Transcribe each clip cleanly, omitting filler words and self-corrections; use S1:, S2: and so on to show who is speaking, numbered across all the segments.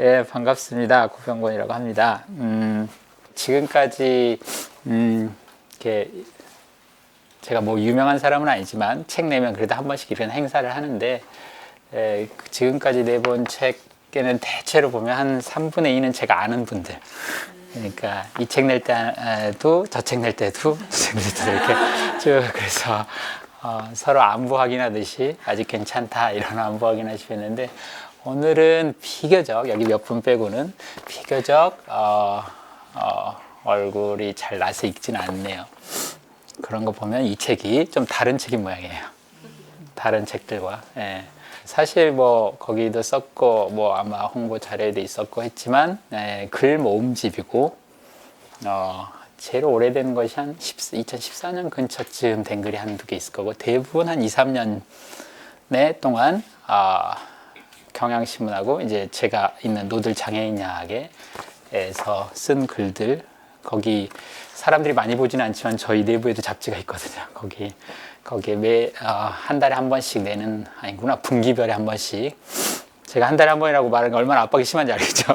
S1: 네, 반갑습니다. 고병곤이라고 합니다. 지금까지 이렇게 제가 뭐 유명한 사람은 아니지만 책 내면 그래도 한 번씩 이런 행사를 하는데 지금까지 내본 책에는 대체로 보면 한 3분의 2는 제가 아는 분들. 그러니까 이 책 낼 때도 저 책 낼 때도 저 책 낼 때도 이렇게 쭉 그래서 서로 안부 확인하듯이 아직 괜찮다 이런 안부 확인하시는데 오늘은 비교적 여기 몇 분 빼고는 비교적 얼굴이 잘 나서 읽지는 않네요. 그런 거 보면 이 책이 좀 다른 책인 모양이에요. 다른 책들과. 예. 사실 뭐 거기도 썼고 뭐 아마 홍보 자료에도 있었고 했지만 글 모음집이고 제일 오래된 것이 한 2014년 근처쯤 된 글이 한두 개 있을 거고 대부분 한 2, 3년 동안 경향신문하고 이제 제가 있는 노들 장애인야학에서 쓴 글들 거기 사람들이 많이 보지는 않지만 저희 내부에도 잡지가 있거든요. 거기에 한 달에 한 번씩 내는 아니구나 분기별에 한 번씩 제가 한 달에 한 번이라고 말하는 게 얼마나 압박이 심한지 알겠죠.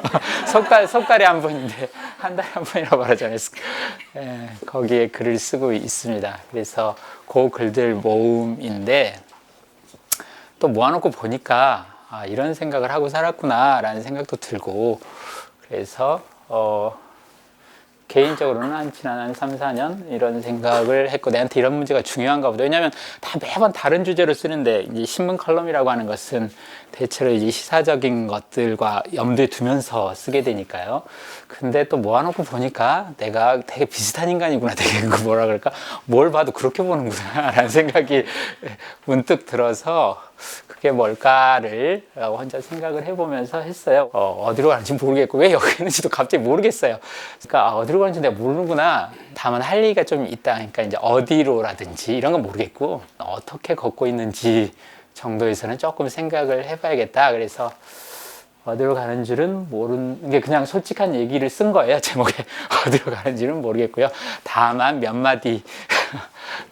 S1: 석달에 한 번인데 한 달에 한 번이라고 말하잖아요. 거기에 글을 쓰고 있습니다. 그래서 그 글들 모음인데 또 모아놓고 보니까 이런 생각을 하고 살았구나 라는 생각도 들고 그래서 개인적으로는 지난 한 3, 4년 이런 생각을 했고 내한테 이런 문제가 중요한가 보다. 왜냐하면 다 매번 다른 주제로 쓰는데 이제 신문 칼럼이라고 하는 것은 대체로 이제 시사적인 것들과 염두에 두면서 쓰게 되니까요. 근데 또 모아놓고 보니까 내가 되게 비슷한 인간이구나. 되게 뭐라 그럴까? 뭘 봐도 그렇게 보는구나 라는 생각이 문득 들어서 그게 뭘까를 혼자 생각을 해보면서 했어요. 어디로 가는지 모르겠고 왜 여기 있는지도 갑자기 모르겠어요. 그러니까 어디로 가는지 내가 모르는구나. 다만 할 얘기가 좀 있다. 그러니까 이제 어디로라든지 이런 건 모르겠고 어떻게 걷고 있는지 정도에서는 조금 생각을 해봐야겠다. 그래서 어디로 가는 줄은 모르는 게 그냥 솔직한 얘기를 쓴 거예요. 제목에 어디로 가는지는 모르겠고요. 다만 몇 마디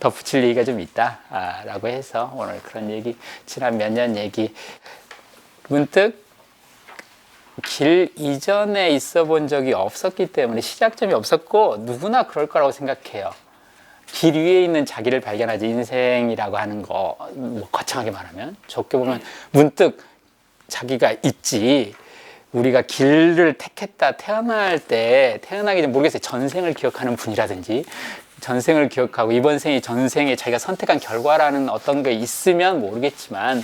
S1: 덧붙일 얘기가 좀 있다 라고 해서 오늘 그런 얘기 지난 몇 년 얘기 문득 길 이전에 있어 본 적이 없었기 때문에 시작점이 없었고 누구나 그럴 거라고 생각해요. 길 위에 있는 자기를 발견하지 인생이라고 하는 거 뭐 거창하게 말하면 좋게 보면 문득 자기가 있지. 우리가 길을 택했다 태어날 때 태어나기 전 모르겠어요. 전생을 기억하는 분이라든지 전생을 기억하고 이번 생이 전생에 자기가 선택한 결과라는 어떤 게 있으면 모르겠지만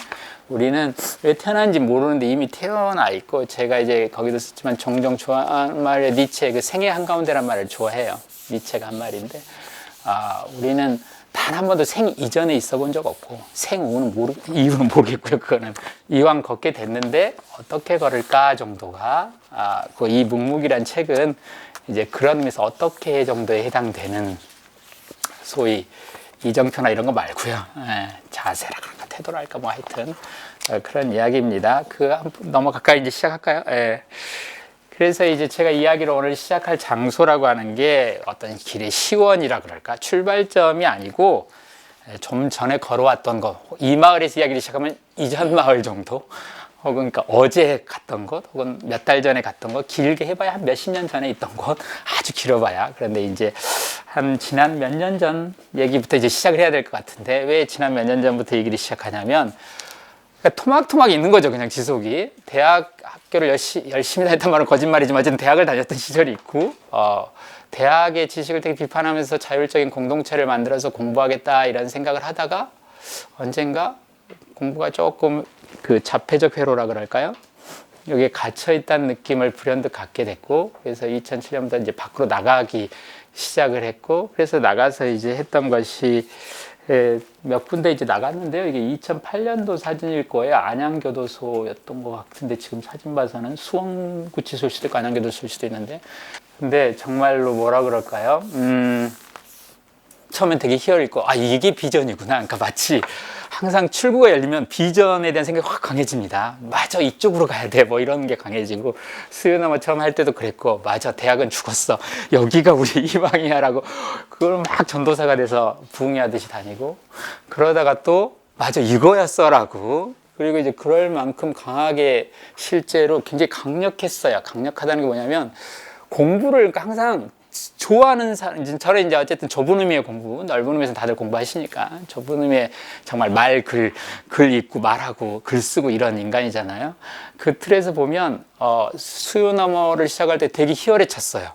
S1: 우리는 왜 태어난지 모르는데 이미 태어나 있고 제가 이제 거기도 썼지만 종종 좋아하는 말에 니체의 그 생애 한가운데란 말을 좋아해요. 니체가 한 말인데 우리는 단 한 번도 생 이전에 있어 본 적 없고 생 후는 이유는 모르겠고요. 그거는 이왕 걷게 됐는데 어떻게 걸을까 정도가 이 묵묵이란 책은 이제 그런 의미에서 어떻게 정도에 해당되는 소위 이정표나 이런 거 말고요. 자세랄까 태도랄까 뭐 하여튼 그런 이야기입니다. 넘어갈까요? 이제 시작할까요? 그래서 이제 제가 이야기를 오늘 시작할 장소라고 하는 게 어떤 길의 시원이라 그럴까? 출발점이 아니고 좀 전에 걸어왔던 것. 이 마을에서 이야기를 시작하면 이전 마을 정도? 혹은 그러니까 어제 갔던 곳, 혹은 몇 달 전에 갔던 곳, 길게 해봐야 한 몇십 년 전에 있던 곳, 아주 길어봐야. 그런데 이제 지난 몇 년 전 얘기부터 이제 시작을 해야 될 것 같은데, 왜 지난 몇 년 전부터 얘기를 시작하냐면, 그러니까 토막토막 있는 거죠, 그냥 지속이. 대학 학교를 열심히 다녔단 말은 거짓말이지만, 어쨌든 대학을 다녔던 시절이 있고, 대학의 지식을 되게 비판하면서 자율적인 공동체를 만들어서 공부하겠다, 이런 생각을 하다가, 언젠가 공부가 조금 그 자폐적 회로라 그럴까요? 여기에 갇혀있다는 느낌을 불현듯 갖게 됐고, 그래서 2007년부터 이제 밖으로 나가기 시작을 했고, 그래서 나가서 이제 했던 것이 몇 군데 이제 나갔는데요. 이게 2008년도 사진일 거예요. 안양교도소였던 것 같은데, 지금 사진 봐서는 수원구치소일 수도 있고, 안양교도소일 수도 있는데, 근데 정말로 뭐라 그럴까요? 처음엔 되게 희열있고 이게 비전이구나. 그러니까 마치 항상 출구가 열리면 비전에 대한 생각이 확 강해집니다. 맞아, 이쪽으로 가야 돼. 뭐 이런 게 강해지고 수요나마 처음 할 때도 그랬고 맞아, 대학은 죽었어. 여기가 우리 희망이야 라고 그걸 막 전도사가 돼서 부흥하듯이 다니고 그러다가 또 맞아, 이거였어 라고 그리고 이제 그럴 만큼 강하게 실제로 굉장히 강력했어요. 강력하다는 게 뭐냐면 공부를 항상 좋아하는 사람, 저는 이제 어쨌든 좁은 의미의 공부, 넓은 의미에서 다들 공부하시니까 좁은 의미의 정말 글 읽고 말하고 글 쓰고 이런 인간이잖아요. 그 틀에서 보면 수요 너머를 시작할 때 되게 희열해쳤어요.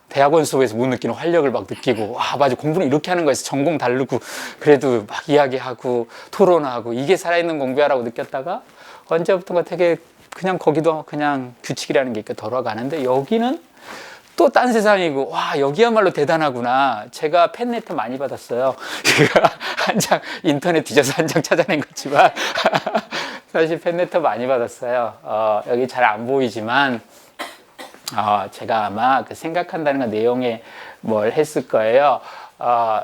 S1: 대학원 수업에서 못 느끼는 활력을 막 느끼고, 아, 맞아, 공부는 이렇게 하는 거였어. 전공 다르고, 그래도 막 이야기하고, 토론하고, 이게 살아있는 공부야라고 느꼈다가, 언제부턴가 되게 그냥 거기도 그냥 규칙이라는 게 있게 돌아가는데, 여기는 또 딴 세상이고, 와, 여기야말로 대단하구나. 제가 팬레터 많이 받았어요. 제가 한 장, 인터넷 뒤져서 한 장 찾아낸 거지만, 사실 팬레터 많이 받았어요. 여기 잘 안 보이지만, 제가 아마 그 생각한다는 그 내용에 뭘 했을 거예요.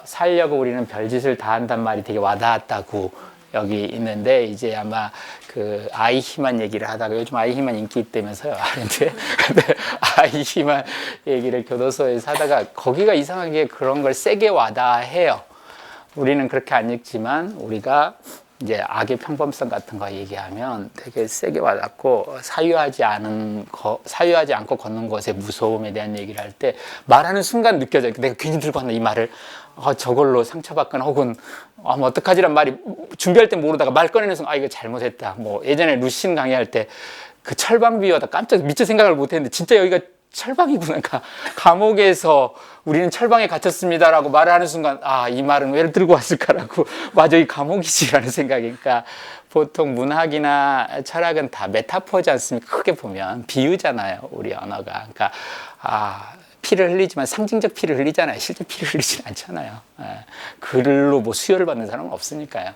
S1: 살려고 우리는 별짓을 다 한단 말이 되게 와닿았다고 여기 있는데, 이제 아마 그 아이히만 얘기를 하다가, 요즘 아이히만 인기 있다면서요. 근데 아이히만 얘기를 교도소에서 하다가 거기가 이상하게 그런 걸 세게 와닿아해요. 우리는 그렇게 안 읽지만 우리가 이제 악의 평범성 같은 거 얘기하면 되게 세게 와닿고, 사유하지 않고 걷는 것의 무서움에 대한 얘기를 할 때 말하는 순간 느껴져요. 내가 괜히 들고 왔나 이 말을, 저걸로 상처받거나 혹은 뭐 어떡하지란 말이 준비할 때 모르다가 말 꺼내는 순간, 이거 잘못했다. 뭐 예전에 루신 강의할 때 그 철방 비유하다 깜짝 미처 생각을 못했는데 진짜 여기가 철방이구나. 그러니까 감옥에서 우리는 철방에 갇혔습니다라고 말을 하는 순간, 이 말은 왜 들고 왔을까라고, 맞아, 이 감옥이지라는 생각이니까. 보통 문학이나 철학은 다 메타포지 않습니까? 크게 보면 비유잖아요, 우리 언어가. 그러니까 피를 흘리지만 상징적 피를 흘리잖아요. 실제 피를 흘리진 않잖아요. 글로 뭐 수혈을 받는 사람은 없으니까요.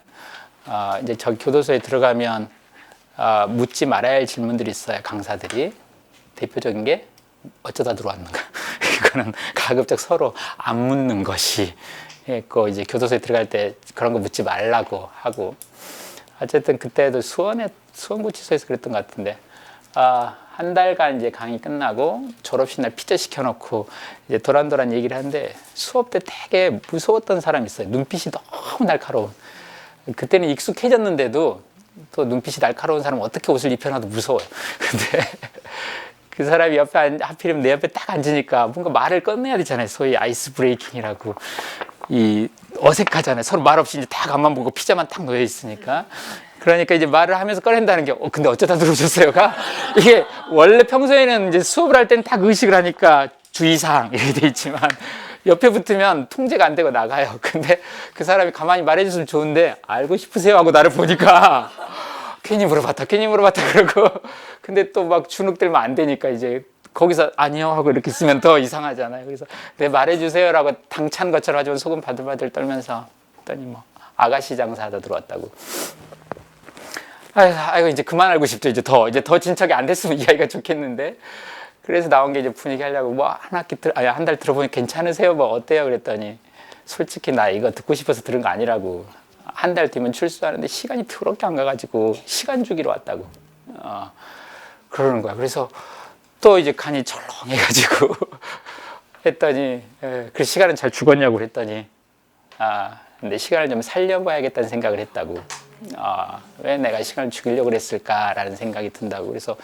S1: 이제 저 교도소에 들어가면 묻지 말아야 할 질문들이 있어요, 강사들이. 대표적인 게 어쩌다 들어왔는가. 이거는 가급적 서로 안 묻는 것이 있고, 이제 교도소에 들어갈 때 그런 거 묻지 말라고 하고. 어쨌든 그때도 수원구치소에서 그랬던 것 같은데, 한 달간 이제 강의 끝나고 졸업식 날 피자 시켜놓고 이제 도란도란 얘기를 하는데, 수업 때 되게 무서웠던 사람이 있어요. 눈빛이 너무 날카로운. 그때는 익숙해졌는데도 또 눈빛이 날카로운 사람은 어떻게 옷을 입혀놔도 무서워요. 근데 그 사람이 옆에 하필이면 내 옆에 딱 앉으니까 뭔가 말을 꺼내야 되잖아요. 소위 아이스 브레이킹이라고. 어색하잖아요. 서로 말 없이 이제 딱 앞만 보고 피자만 딱 놓여 있으니까. 그러니까 이제 말을 하면서 꺼낸다는 게, 근데 어쩌다 들어오셨어요가? 이게 원래 평소에는 이제 수업을 할 때는 딱 의식을 하니까 주의사항 이렇게 돼 있지만, 옆에 붙으면 통제가 안 되고 나가요. 근데 그 사람이 가만히 말해줬으면 좋은데, 알고 싶으세요? 하고 나를 보니까, 괜히 물어봤다 그러고, 근데 또 막 주눅들면 안 되니까 이제 거기서 아니요 하고 이렇게 쓰면 더 이상하잖아요. 그래서 네, 말해주세요라고 당찬 것처럼 하지만 속은 바들바들 떨면서 했더니 뭐 아가씨 장사하다 들어왔다고. 아이고 이제 그만 알고 싶죠. 이제 더 진척이 안 됐으면 이야기가 좋겠는데. 그래서 나온 게 이제 분위기 하려고, 뭐 한 달 들어보니 괜찮으세요? 뭐 어때요? 그랬더니, 솔직히 나 이거 듣고 싶어서 들은 거 아니라고. 한 달 뒤면 출소하는데 시간이 더럽게 안 가가지고 시간 주기로 왔다고. 그러는 거야. 그래서 또 이제 간이 철렁해가지고 했더니, 그 시간은 잘 죽었냐고 그랬더니, 근데 시간을 좀 살려봐야겠다는 생각을 했다고. 왜 내가 시간을 죽이려고 그랬을까라는 생각이 든다고. 그래서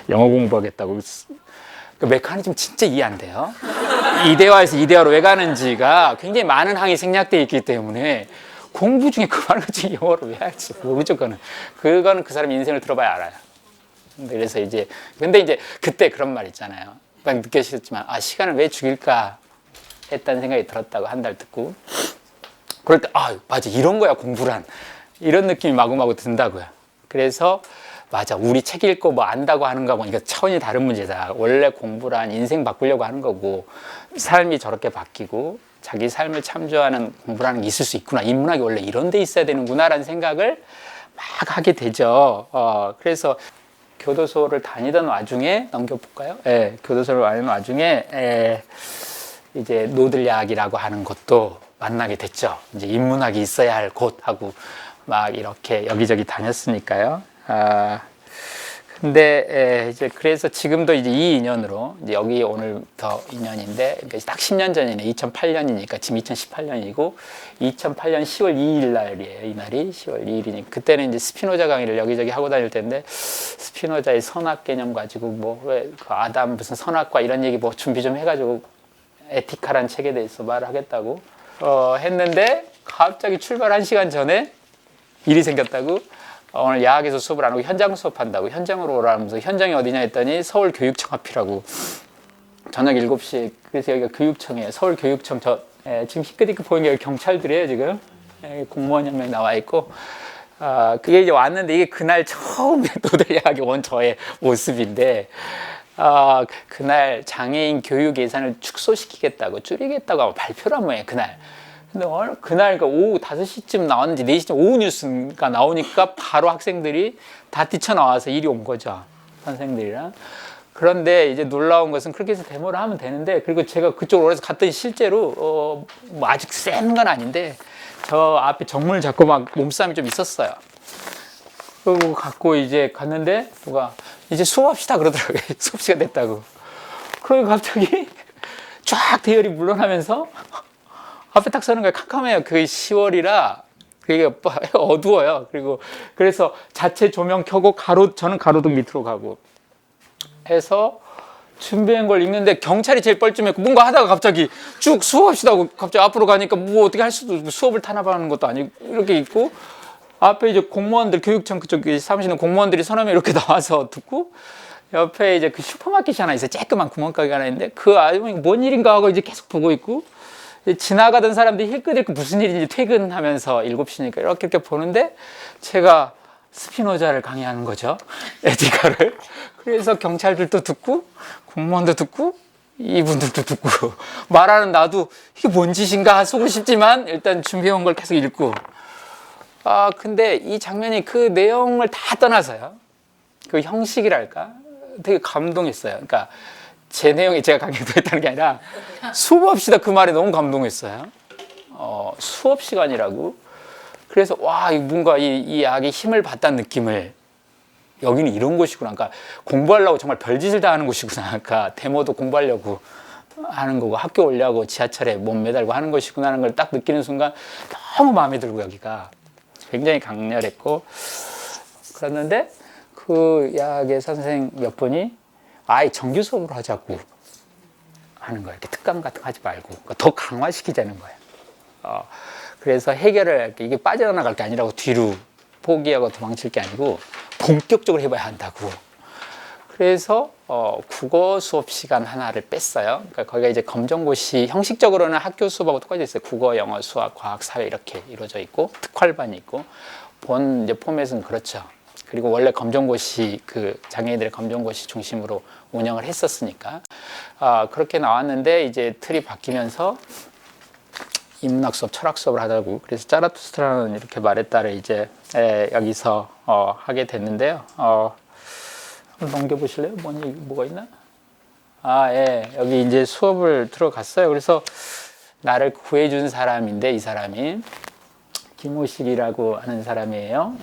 S1: 영어 공부하겠다고. 그 메커니즘 진짜 이해 안 돼요. 이대화에서 이대화로 왜 가는지가 굉장히 많은 항이 생략되어 있기 때문에 공부 중에 그 말을 중에 영어로 왜 할지 모르죠. 그거는 그 사람 인생을 들어봐야 알아요. 그래서 근데 이제 그때 그런 말 있잖아요. 막 느껴지셨지만, 시간을 왜 죽일까 했다는 생각이 들었다고, 한 달 듣고. 그럴 때, 맞아, 이런 거야 공부란, 이런 느낌이 마구마구 든다고요. 그래서 맞아, 우리 책 읽고 뭐 안다고 하는 거 보니까 차원이 다른 문제다. 원래 공부란 인생 바꾸려고 하는 거고, 삶이 저렇게 바뀌고 자기 삶을 참조하는 공부라는 게 있을 수 있구나. 인문학이 원래 이런 데 있어야 되는구나라는 생각을 막 하게 되죠. 그래서 교도소를 다니던 와중에, 넘겨볼까요? 교도소를 다니던 와중에 이제 노들야학이라고 하는 곳도 만나게 됐죠. 이제 인문학이 있어야 할 곳하고 막 이렇게 여기저기 다녔으니까요. 근데 이제 그래서 지금도 이제 이 인연으로 이제 여기 오늘부터 인연인데 딱 10년 전이네. 2008년이니까 지금 2018년이고 2008년 10월 2일 날이에요. 이 날이 10월 2일이니 그때는 이제 스피노자 강의를 여기저기 하고 다닐 때인데 스피노자의 선악 개념 가지고 뭐 왜 그 아담 무슨 선악과 이런 얘기 뭐 준비 좀 해가지고 에티카라는 책에 대해서 말을 하겠다고 했는데 갑자기 출발 1시간 전에 일이 생겼다고. 오늘 야학에서 수업을 안 하고 현장 수업한다고 현장으로 오라면서 현장이 어디냐 했더니 서울교육청 앞이라고. 저녁 7시. 그래서 여기가 교육청이에요. 서울교육청. 지금 희끗희끗 보이는 게 경찰들이에요 지금. 공무원 한 명 나와 있고. 그게 이제 왔는데 이게 그날 처음 노들야학에 온 저의 모습인데 그날 장애인 교육 예산을 축소시키겠다고 줄이겠다고 아마 발표를 한 모양이에요 그날. 근데 그날 그러니까 오후 5시쯤 나왔는지 4시쯤 오후 뉴스가 나오니까 바로 학생들이 다 뛰쳐나와서 이리 온 거죠. 선생들이랑. 그런데 이제 놀라운 것은 그렇게 해서 데모를 하면 되는데 그리고 제가 그쪽으로 오래서 갔더니 실제로 뭐 아직 센 건 아닌데 저 앞에 정문을 잡고 막 몸싸움이 좀 있었어요. 그리고 갖고 이제 갔는데 누가 이제 수업합시다 그러더라고요. 수업 시간 됐다고. 그러고 갑자기 쫙 대열이 물러나면서 앞에 딱 서는 거예요. 캄캄해요. 그 10월이라 그게 어두워요. 그리고 그래서 자체 조명 켜고 저는 가로등 밑으로 가고 해서 준비한 걸 읽는데 경찰이 제일 뻘쭘했고 뭔가 하다가 갑자기 쭉 수업합시다 하고 갑자기 앞으로 가니까 뭐 어떻게 할 수도 수업을 탄압하는 것도 아니고 이렇게 있고 앞에 이제 공무원들 교육청 그쪽 사무실에 공무원들이 서너 명 이렇게 나와서 듣고 옆에 이제 그 슈퍼마켓이 하나 있어요. 쬐끄만 구멍가게 하나 있는데 그 아주머니 뭔 일인가 하고 이제 계속 보고 있고 지나가던 사람들이 힐끗힐끗 무슨 일인지 퇴근하면서 7시니까 이렇게 보는데 제가 스피노자를 강의하는 거죠. 에티카를. 그래서 경찰들도 듣고 공무원도 듣고 이분들도 듣고 말하는 나도 이게 뭔 짓인가 속고 싶지만 일단 준비해온 걸 계속 읽고 근데 이 장면이 그 내용을 다 떠나서요. 그 형식이랄까 되게 감동했어요. 그러니까 제 내용이 제가 강의했다는 게 아니라 수업합시다 그 말에 너무 감동했어요. 수업 시간이라고. 그래서 와 뭔가 이 약이 힘을 받다는 느낌을 여기는 이런 곳이구나. 그러니까 공부하려고 정말 별짓을 다 하는 곳이구나. 그러니까 데모도 공부하려고 하는 거고 학교 오려고 지하철에 몸 매달고 하는 것이구나 하는 걸 딱 느끼는 순간 너무 마음에 들고 여기가 굉장히 강렬했고 그랬는데 그 약의 선생 몇 분이 아예 정규 수업으로 하자고 하는 거예요. 이렇게 특강 같은 거 하지 말고 그러니까 더 강화시키자는 거예요. 그래서 해결을 이게 빠져나갈 게 아니라고 뒤로 포기하고 도망칠 게 아니고 본격적으로 해봐야 한다고. 그래서 국어 수업 시간 하나를 뺐어요. 그러니까 거기가 이제 검정고시 형식적으로는 학교 수업하고 똑같이 있어요. 국어, 영어, 수학, 과학, 사회 이렇게 이루어져 있고 특활반이 있고 본 이제 포맷은 그렇죠. 그리고 원래 검정고시 그 장애인들의 검정고시 중심으로 운영을 했었으니까 그렇게 나왔는데 이제 틀이 바뀌면서 인문학 수업, 철학 수업을 하자고. 그래서 자라투스트라는 이렇게 말에 따라 이제 여기서 하게 됐는데요. 한번 넘겨보실래요? 뭐가 있나? 예. 여기 이제 수업을 들어갔어요. 그래서 나를 구해준 사람인데 이 사람이 김호식이라고 하는 사람이에요.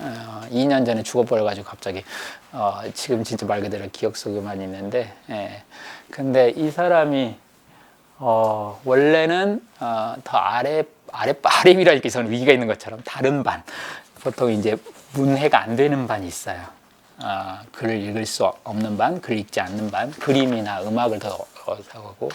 S1: 2년 전에 죽어버려가지고 갑자기 지금 진짜 말 그대로 기억 속에만 있는데 근데 이 사람이 원래는 더 아랫바람이라 이렇게 저는 위기가 있는 것처럼 다른 반 보통 이제 문해가 안 되는 반이 있어요. 글을 읽을 수 없는 반, 글을 읽지 않는 반, 그림이나 음악을 더 하고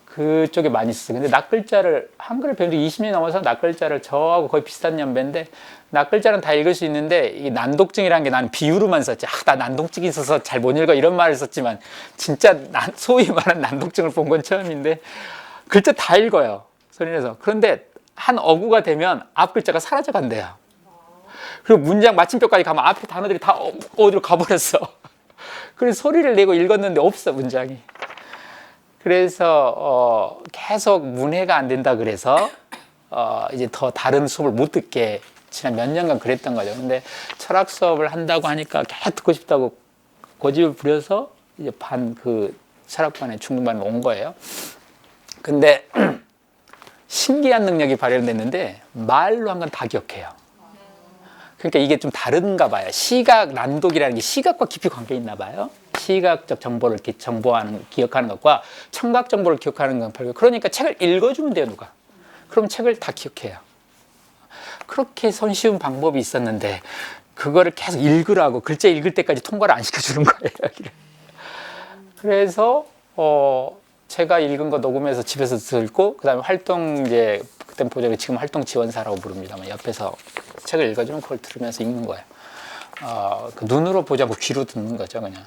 S1: 그쪽에 많이 있어요. 근데 낯글자를 한글을 배운 지 20년이 넘어서 낯글자를 저하고 거의 비슷한 연배인데 낯글자는 다 읽을 수 있는데 이 난독증이라는 게 나는 비유로만 썼지. 나 난독증이 있어서 잘 못 읽어 이런 말을 썼지만 진짜 소위 말하는 난독증을 본 건 처음인데 글자 다 읽어요. 소리내서. 그런데 한 어구가 되면 앞 글자가 사라져 간대요. 그리고 문장 마침표까지 가면 앞에 단어들이 다 어디로 가버렸어. 그래서 소리를 내고 읽었는데 없어 문장이. 그래서 계속 문해가 안 된다 그래서 이제 더 다른 수업을 못 듣게 지난 몇 년간 그랬던 거죠. 근데 철학 수업을 한다고 하니까 계속 듣고 싶다고 고집을 부려서 이제 그 철학반에 중등반에 온 거예요. 근데 신기한 능력이 발현됐는데 말로 한 건 다 기억해요. 그러니까 이게 좀 다른가 봐요. 시각 난독이라는 게 시각과 깊이 관계 있나 봐요. 시각적 정보를 이렇게 기억하는 것과 청각 정보를 기억하는 건 별거. 그러니까 책을 읽어주면 돼요, 누가. 그럼 책을 다 기억해요. 그렇게 손쉬운 방법이 있었는데 그거를 계속 읽으라고 글자 읽을 때까지 통과를 안 시켜주는 거예요. 그래서 제가 읽은 거 녹음해서 집에서 듣고 그다음에 활동 이제 그때 보자고 지금 활동 지원사라고 부릅니다만 옆에서 책을 읽어주면 그걸 들으면서 읽는 거예요. 그 눈으로 보지 않고 귀로 듣는 거죠, 그냥.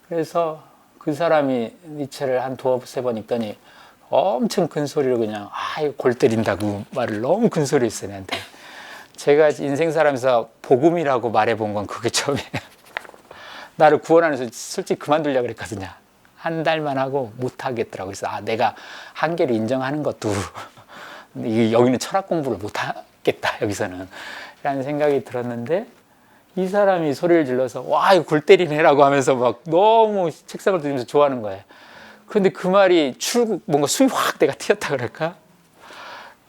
S1: 그래서 그 사람이 니체를 한 두어 세 번 읽더니 엄청 큰 소리로 그냥 이거 골 때린다고 말을 너무 큰 소리 했어요, 내한테. 제가 인생 살아면서 복음이라고 말해본 건 그게 처음이에요. 나를 구원하면서 솔직히 그만두려고 그랬거든요. 한 달만 하고 못 하겠더라고요. 그래서 내가 한계를 인정하는 것도 여기는 철학 공부를 못 하겠다, 여기서는. 라는 생각이 들었는데 이 사람이 소리를 질러서 이거 골 때리네라고 하면서 막 너무 책상을 들으면서 좋아하는 거예요. 그런데 그 말이 뭔가 숨이 확 내가 튀었다 그럴까?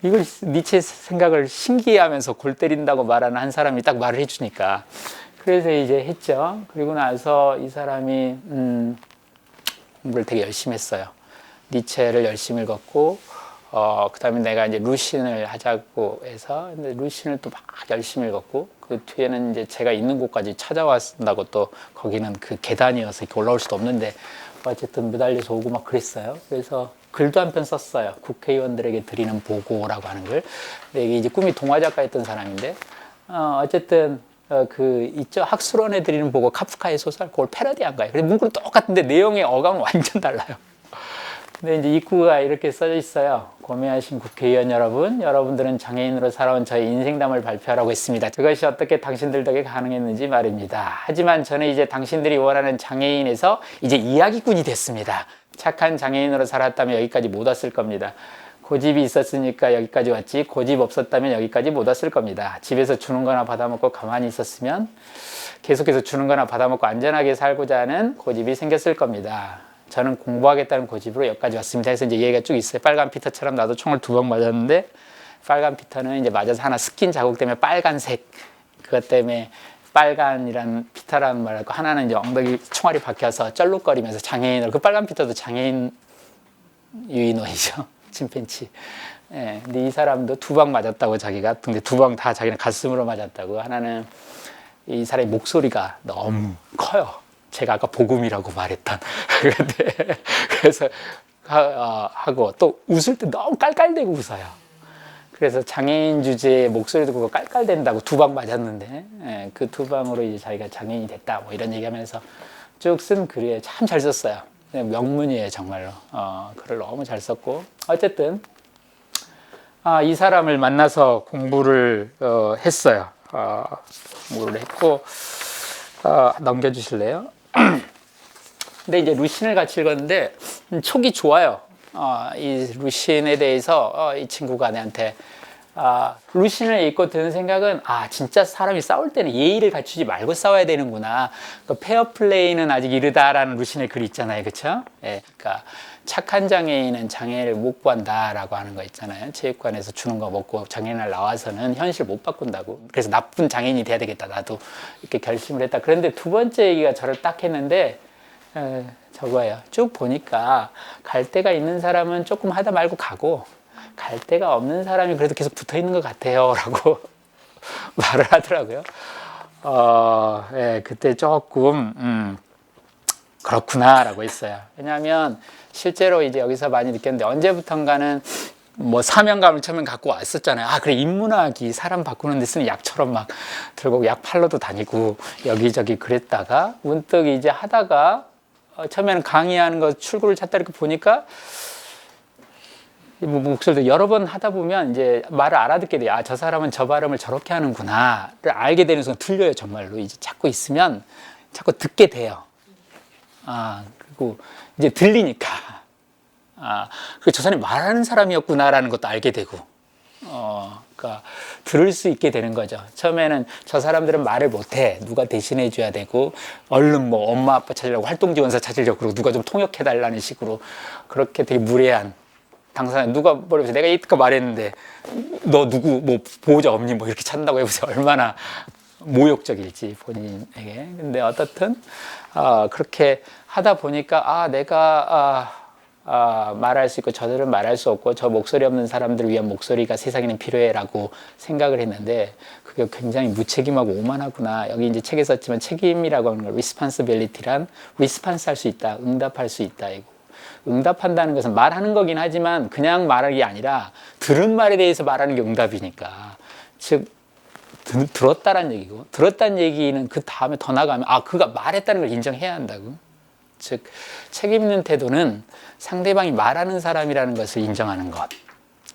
S1: 이걸 니체 생각을 신기해하면서 골 때린다고 말하는 한 사람이 딱 말을 해주니까 그래서 이제 했죠. 그리고 나서 이 사람이 공부를 되게 열심히 했어요. 니체를 열심히 읽었고 그 다음에 내가 이제 루신을 하자고 해서 근데 루신을 또 막 열심히 읽었고 그 뒤에는 이제 제가 있는 곳까지 찾아왔다고 또 거기는 그 계단이어서 이렇게 올라올 수도 없는데 어쨌든 매달려서 오고 막 그랬어요. 그래서 글도 한 편 썼어요. 국회의원들에게 드리는 보고라고 하는 글. 근데 이게 이제 꿈이 동화작가였던 사람인데 어쨌든 그 있죠. 학술원에 드리는 보고 카프카의 소설 그걸 패러디한 거예요. 근데 문구는 똑같은데 내용의 어감은 완전 달라요. 근데 이제 입구가 이렇게 써져 있어요. 고매하신 국회의원 여러분, 여러분들은 장애인으로 살아온 저의 인생담을 발표하라고 했습니다. 그것이 어떻게 당신들 덕에 가능했는지 말입니다. 하지만 저는 이제 당신들이 원하는 장애인에서 이제 이야기꾼이 됐습니다. 착한 장애인으로 살았다면 여기까지 못 왔을 겁니다. 고집이 있었으니까 여기까지 왔지 고집 없었다면 여기까지 못 왔을 겁니다. 집에서 주는 거나 받아먹고 가만히 있었으면 계속해서 주는 거나 받아먹고 안전하게 살고자 하는 고집이 생겼을 겁니다. 저는 공부하겠다는 고집으로 여기까지 왔습니다. 그래서 이제 얘기가 쭉 있어요. 빨간 피터처럼 나도 총을 2방 맞았는데 빨간 피터는 이제 맞아서 하나 스킨 자국 때문에 빨간색 그것 때문에 빨간이란 피터라는 말하고 하나는 이제 엉덩이 총알이 박혀서 쩔룩거리면서 장애인으로 그 빨간 피터도 장애인 유인원이죠. 침팬치. 예, 근데 이 사람도 2방 맞았다고 자기가 근데 2방 다 자기는 가슴으로 맞았다고 하나는 이 사람의 목소리가 너무 커요. 제가 아까 복음이라고 말했던 그래서 하고 또 웃을 때 너무 깔깔대고 웃어요. 그래서 장애인 주제에 목소리도 그거 깔깔댄다고 2방 맞았는데 그 2방으로 이제 자기가 장애인이 됐다 뭐 이런 얘기하면서 쭉 쓴 글이에요. 참 잘 썼어요. 명문이에요 정말로. 글을 너무 잘 썼고 어쨌든 이 사람을 만나서 공부를 했어요. 공부를 했고 넘겨주실래요? 근데 이제 루신을 같이 읽었는데 촉이 좋아요. 이 루신에 대해서 이 친구가 내한테 루신을 읽고 드는 생각은 진짜 사람이 싸울 때는 예의를 갖추지 말고 싸워야 되는구나. 그 페어플레이는 아직 이르다라는 루신의 글이 있잖아요, 그렇죠? 예, 그러니까 착한 장애인은 장애를 못 구한다라고 하는 거 있잖아요. 체육관에서 주는 거 먹고 장애인을 나와서는 현실 못 바꾼다고. 그래서 나쁜 장애인이 돼야 되겠다. 나도 이렇게 결심을 했다. 그런데 두 번째 얘기가 저를 딱 했는데 저거예요. 쭉 보니까 갈 데가 있는 사람은 조금 하다 말고 가고 갈 데가 없는 사람이 그래도 계속 붙어 있는 것 같아요. 라고 말을 하더라고요. 예, 그때 조금, 그렇구나. 라고 했어요. 왜냐하면 실제로 이제 여기서 많이 느꼈는데 언제부턴가는 뭐 사명감을 처음엔 갖고 왔었잖아요. 그래, 인문학이 사람 바꾸는 데 쓰는 약처럼 막 들고 약 팔러도 다니고 여기저기 그랬다가 문득 이제 하다가 처음에는 강의하는 거 출구를 찾다 이렇게 보니까 목소리도 여러 번 하다 보면 이제 말을 알아듣게 돼요. 저 사람은 저 발음을 저렇게 하는구나를 알게 되는 순간 들려요, 정말로. 이제 찾고 있으면 자꾸 듣게 돼요. 그리고 이제 들리니까. 그 저 사람이 말하는 사람이었구나라는 것도 알게 되고. 그러니까 들을 수 있게 되는 거죠. 처음에는 저 사람들은 말을 못해. 누가 대신해 줘야 되고, 얼른 뭐 엄마 아빠 찾으려고 활동지원사 찾으려고 그러고 누가 좀 통역해 달라는 식으로 그렇게 되게 무례한 당사자 누가 뭐래서 내가 이따 말했는데 너 누구 뭐 보호자 없니 뭐 이렇게 찾는다고 해보세요. 얼마나 모욕적일지 본인에게. 근데 어떻든 그렇게 하다 보니까 내가 말할 수 있고 저들은 말할 수 없고 저 목소리 없는 사람들을 위한 목소리가 세상에는 필요해라고 생각을 했는데 그게 굉장히 무책임하고 오만하구나. 여기 이제 책에 썼지만 책임이라고 하는 걸 responsibility란 response 할 수 있다, 응답할 수 있다. 이거. 응답한다는 것은 말하는 거긴 하지만 그냥 말하는 게 아니라 들은 말에 대해서 말하는 게 응답이니까. 즉 들었다는 얘기고 들었다는 얘기는 그 다음에 더 나가면 그가 말했다는 걸 인정해야 한다고. 즉 책임 있는 태도는 상대방이 말하는 사람이라는 것을 인정하는 것.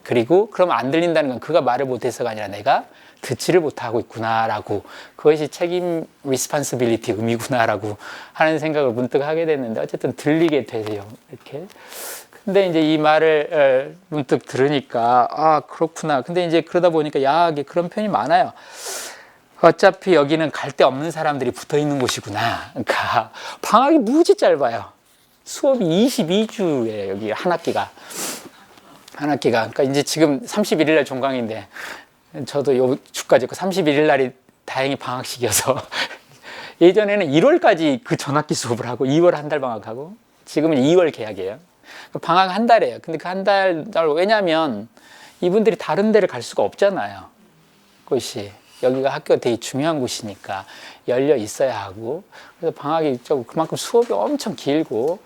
S1: 그리고 그러면 안 들린다는 건 그가 말을 못해서가 아니라 내가 듣지를 못하고 있구나라고, 그것이 책임 리스폰시빌리티 의미구나라고 하는 생각을 문득 하게 됐는데 어쨌든 들리게 되세요. 이렇게. 근데 이제 이 말을 문득 들으니까 그렇구나. 근데 이제 그러다 보니까 야하게 그런 표현이 많아요. 어차피 여기는 갈 데 없는 사람들이 붙어 있는 곳이구나. 그러니까 방학이 무지 짧아요. 수업이 22주예요. 여기 한 학기가. 그러니까 이제 지금 31일 날 종강인데 저도 요 주까지 있고 31일 날이 다행히 방학식이어서 예전에는 1월까지 그 전학기 수업을 하고 2월 한 달 방학하고 지금은 2월 개학이에요. 방학 한 달이에요. 근데 그 한 달, 왜냐면 이분들이 다른 데를 갈 수가 없잖아요. 곳이. 여기가 학교가 되게 중요한 곳이니까 열려 있어야 하고, 그래서 방학이 좀 그만큼 수업이 엄청 길고,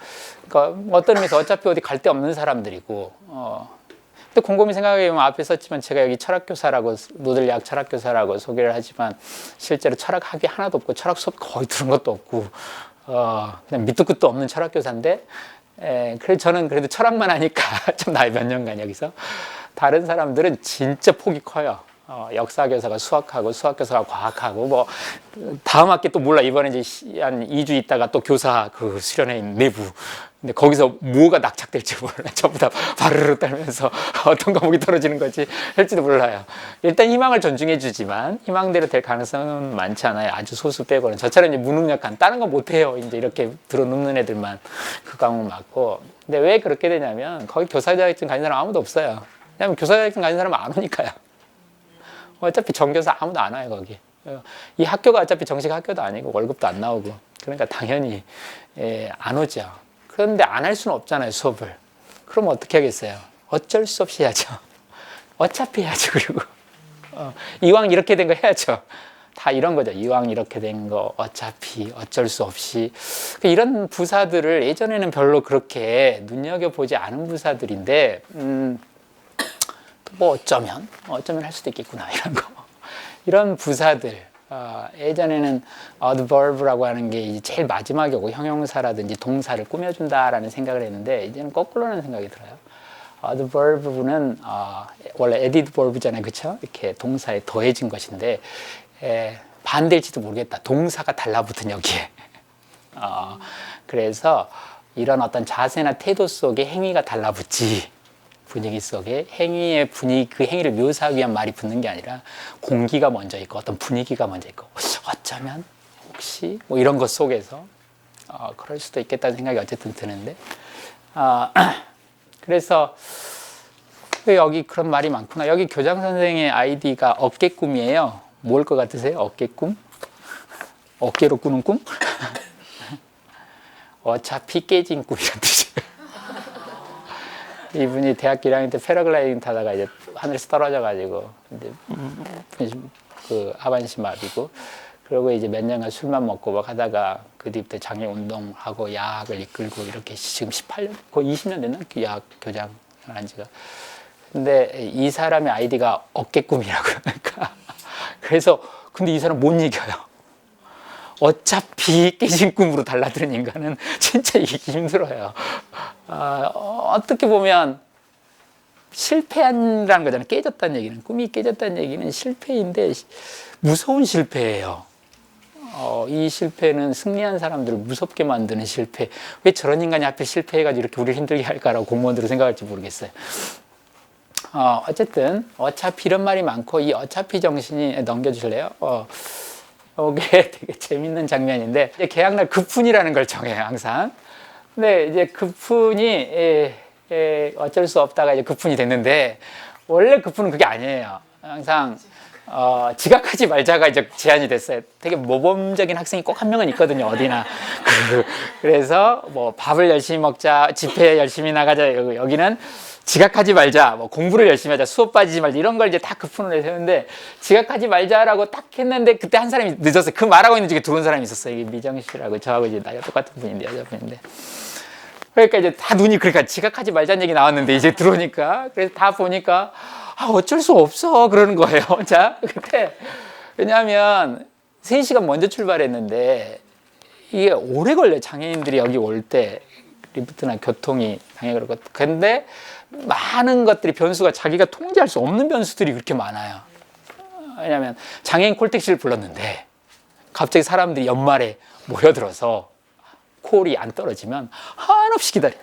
S1: 그러니까 어떤 의미에서 어차피 어디 갈 데 없는 사람들이고, 근데 곰곰이 생각해보면 앞에 썼지만 제가 여기 철학교사라고, 노들대학 철학교사라고 소개를 하지만 실제로 철학학이 하나도 없고 철학 수업 거의 들은 것도 없고, 그냥 밑도 끝도 없는 철학교사인데, 그래서 저는 그래도 철학만 하니까 좀 나이 몇 년간 여기서, 다른 사람들은 진짜 폭이 커요. 역사교사가 수학하고 수학교사가 과학하고 뭐 다음 학기 또 몰라. 이번에 이제 한 2주 있다가 또 교사 그 수련회 있는 내부. 근데 거기서 뭐가 낙착될지 몰라. 전부 다 바르르 떨면서 어떤 과목이 떨어지는 거지 할지도 몰라요. 일단 희망을 존중해 주지만 희망대로 될 가능성은 많지 않아요. 아주 소수 빼고는. 저처럼 이제 무능력한, 다른 건 못해요. 이제 이렇게 들어눕는 애들만 그 과목 맞고. 근데 왜 그렇게 되냐면 거기 교사 자격증 가진 사람 아무도 없어요. 왜냐면 교사 자격증 가진 사람은 안 오니까요. 어차피 전교사 아무도 안 와요, 거기. 이 학교가 어차피 정식 학교도 아니고 월급도 안 나오고. 그러니까 당연히 안 오죠. 그런데 안 할 수는 없잖아요, 수업을. 그럼 어떻게 하겠어요? 어쩔 수 없이 해야죠. 어차피 해야죠, 그리고. 이왕 이렇게 된 거 해야죠. 다 이런 거죠. 이왕 이렇게 된 거 어차피 어쩔 수 없이. 이런 부사들을 예전에는 별로 그렇게 눈여겨보지 않은 부사들인데 뭐 어쩌면 할 수도 있겠구나, 이런 거. 이런 부사들, 예전에는 adverb라고 하는 게 이제 제일 마지막에 오고 형용사라든지 동사를 꾸며준다라는 생각을 했는데 이제는 거꾸로는 생각이 들어요. adverb는 원래 added verb잖아요, 그렇죠? 이렇게 동사에 더해진 것인데 반대일지도 모르겠다. 동사가 달라붙은 여기에. 그래서 이런 어떤 자세나 태도 속에 행위가 달라붙지. 분위기 속에 행위의 분위기, 그 행위를 묘사하기 위한 말이 붙는 게 아니라 공기가 먼저 있고 어떤 분위기가 먼저 있고 어쩌면 혹시 뭐 이런 것 속에서 그럴 수도 있겠다는 생각이 어쨌든 드는데 그래서 왜 여기 그런 말이 많구나. 여기 교장 선생의 아이디가 어깨꿈이에요. 뭘 것 같으세요? 어깨꿈? 어깨로 꾸는 꿈? 어차피 깨진 꿈이란 뜻이에요. 이분이 대학교 1학년 때 패러글라이딩 타다가 이제 하늘에서 떨어져가지고 이제 그 하반신 마비고, 그리고 이제 몇 년간 술만 먹고 막 하다가 그 뒤부터 장애 운동하고 야학을 이끌고 이렇게 지금 18년, 거의 20년 됐나? 그 야학 교장 한 지가. 근데 이 사람의 아이디가 어깨꿈이라고 그러니까. 그래서 근데 이 사람 못 이겨요. 어차피 깨진 꿈으로 달라드는 인간은 진짜 이기기 힘들어요. 어떻게 보면 실패한다는 거잖아요. 깨졌다는 얘기는, 꿈이 깨졌다는 얘기는 실패인데 무서운 실패예요. 이 실패는 승리한 사람들을 무섭게 만드는 실패. 왜 저런 인간이 앞에 실패해가지고 이렇게 우리를 힘들게 할까라고 공무원들은 생각할지 모르겠어요. 어쨌든 어차피 이런 말이 많고, 이 어차피 정신이 넘겨주실래요? 이게 되게 재밌는 장면인데, 이제 개학날 급훈이라는 걸 정해요, 항상. 근데 이제 급훈이 어쩔 수 없다가 이제 급훈이 됐는데, 원래 급훈은 그게 아니에요. 항상 지각하지 말자가 이제 제안이 됐어요. 되게 모범적인 학생이 꼭 한 명은 있거든요, 어디나. 그래서 뭐 밥을 열심히 먹자, 집회 열심히 나가자, 여기는 지각하지 말자, 뭐 공부를 열심히 하자, 수업 빠지지 말자, 이런 걸 이제 다 급fun을 해서 했는데, 지각하지 말자라고 딱 했는데, 그때 한 사람이 늦었어요. 그 말하고 있는 중에 들어온 사람이 있었어요. 이게 미정 씨라고, 저하고 이제 나이가 똑같은 분인데, 여자분인데. 그러니까 이제 다 눈이, 그러니까 지각하지 말자는 얘기 나왔는데, 이제 들어오니까, 그래서 다 보니까, 어쩔 수 없어. 그러는 거예요. 자, 그때, 왜냐하면, 3시간 먼저 출발했는데, 이게 오래 걸려요. 장애인들이 여기 올 때, 리프트나 교통이 당연히 그렇고. 근데, 많은 것들이 변수가 자기가 통제할 수 없는 변수들이 그렇게 많아요. 왜냐하면, 장애인 콜택시를 불렀는데, 갑자기 사람들이 연말에 모여들어서, 콜이 안 떨어지면, 한없이 기다려야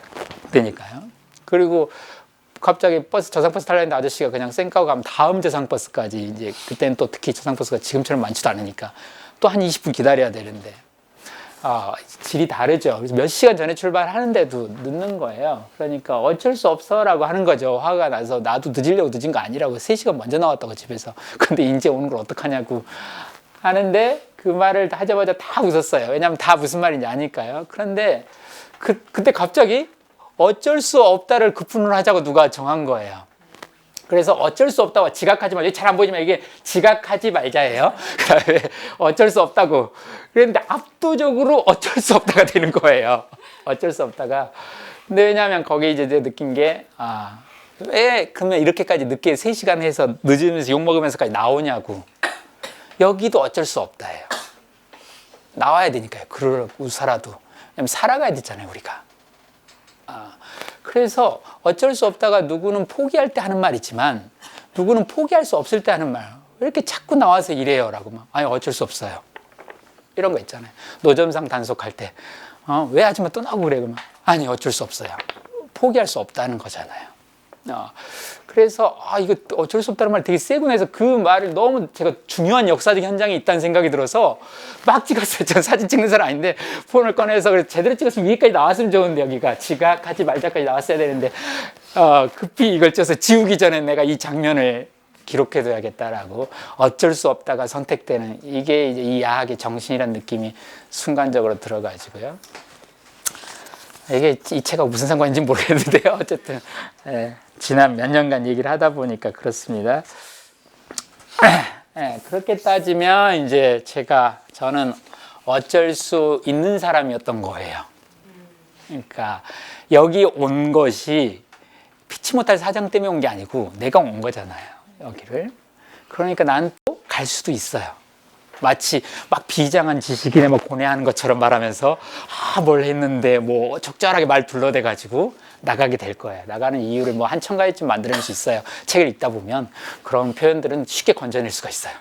S1: 되니까요. 그리고, 갑자기 버스, 저상버스 타려는데 아저씨가 그냥 쌩까고 가면 다음 저상버스까지 이제 그때는 또 특히 저상버스가 지금처럼 많지도 않으니까 또 한 20분 기다려야 되는데 질이 다르죠. 그래서 몇 시간 전에 출발하는데도 늦는 거예요. 그러니까 어쩔 수 없어라고 하는 거죠. 화가 나서 나도 늦으려고 늦은 거 아니라고 3시간 먼저 나왔다고 집에서. 근데 이제 오는 걸 어떡하냐고 하는데 그 말을 하자마자 다 웃었어요. 왜냐하면 다 무슨 말인지 아니까요. 그런데 그때 갑자기 어쩔 수 없다를 급fun을 하자고 누가 정한 거예요. 그래서 어쩔 수 없다고 지각하지 말자. 잘 안 보이지만 이게 지각하지 말자예요. 그다음에 어쩔 수 없다고. 그런데 압도적으로 어쩔 수 없다가 되는 거예요. 어쩔 수 없다가. 근데 왜냐하면 거기 이제 느낀 게 왜 그러면 이렇게까지 늦게 3시간 해서 늦으면서 욕먹으면서까지 나오냐고. 여기도 어쩔 수 없다예요. 나와야 되니까요. 그러고 살아도. 왜냐면 살아가야 되잖아요, 우리가. 그래서 어쩔 수 없다가 누구는 포기할 때 하는 말이지만 누구는 포기할 수 없을 때 하는 말. 왜 이렇게 자꾸 나와서 이래요? 라고 막. 아니, 어쩔 수 없어요. 이런 거 있잖아요. 노점상 단속할 때. 왜 아줌마 또 나오고 그래? 그러면. 아니, 어쩔 수 없어요. 포기할 수 없다는 거잖아요. 그래서 이거 어쩔 수 없다는 말 되게 세고 해서 그 말을 너무 제가 중요한 역사적 현장에 있다는 생각이 들어서 막 찍었어요. 전 사진 찍는 사람 아닌데 폰을 꺼내서 그래서 제대로 찍었으면 위에까지 나왔으면 좋은데 여기가 지각하지 말자까지 나왔어야 되는데 급히 이걸 쪄서 지우기 전에 내가 이 장면을 기록해둬야겠다라고 어쩔 수 없다가 선택되는 이게 이제 이 야학의 정신이라는 느낌이 순간적으로 들어가지고요. 이게 이 책하고 무슨 상관인지 모르겠는데요. 어쨌든 지난 몇 년간 얘기를 하다 보니까 그렇습니다. 그렇게 따지면 이제 저는 어쩔 수 있는 사람이었던 거예요. 그러니까 여기 온 것이 피치 못할 사정 때문에 온 게 아니고 내가 온 거잖아요. 여기를. 그러니까 난 또 갈 수도 있어요. 마치 막 비장한 지식인에 막 고뇌하는 것처럼 말하면서 뭘 했는데 뭐 적절하게 말 둘러대가지고 나가게 될 거예요. 나가는 이유를 뭐 한 첨가에쯤 만들어낼 수 있어요. 책을 읽다 보면 그런 표현들은 쉽게 건져낼 수가 있어요.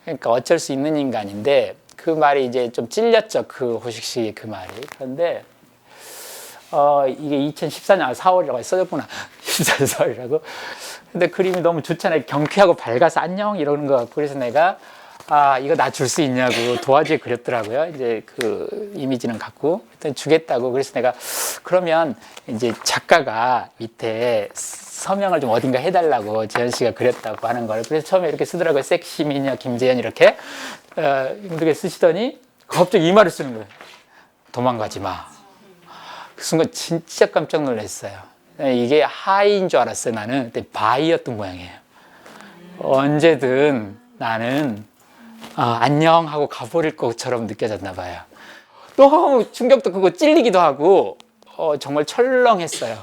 S1: 그러니까 어쩔 수 있는 인간인데 그 말이 이제 좀 찔렸죠. 그 호식 씨의 그 말이. 그런데 이게 2014년 4월이라고 써졌구나. 14년 4월이라고. 근데 그림이 너무 좋잖아요. 경쾌하고 밝아서 안녕 이러는 거 같고. 그래서 내가 이거 나 줄 수 있냐고 도화지에 그렸더라고요. 이제 그 이미지는 갖고 일단 주겠다고. 그래서 내가 그러면 이제 작가가 밑에 서명을 좀 어딘가 해달라고 재현 씨가 그렸다고 하는 걸. 그래서 처음에 이렇게 쓰더라고요. 섹시 미녀 김재현 이렇게 힘들게 쓰시더니 갑자기 이 말을 쓰는 거예요. 도망가지 마. 그 순간 진짜 깜짝 놀랐어요. 이게 하이인 줄 알았어요. 나는 그때 바이였던 모양이에요. 언제든 나는 안녕 하고 가버릴 것처럼 느껴졌나 봐요. 너무 충격도 크고 찔리기도 하고 정말 철렁했어요.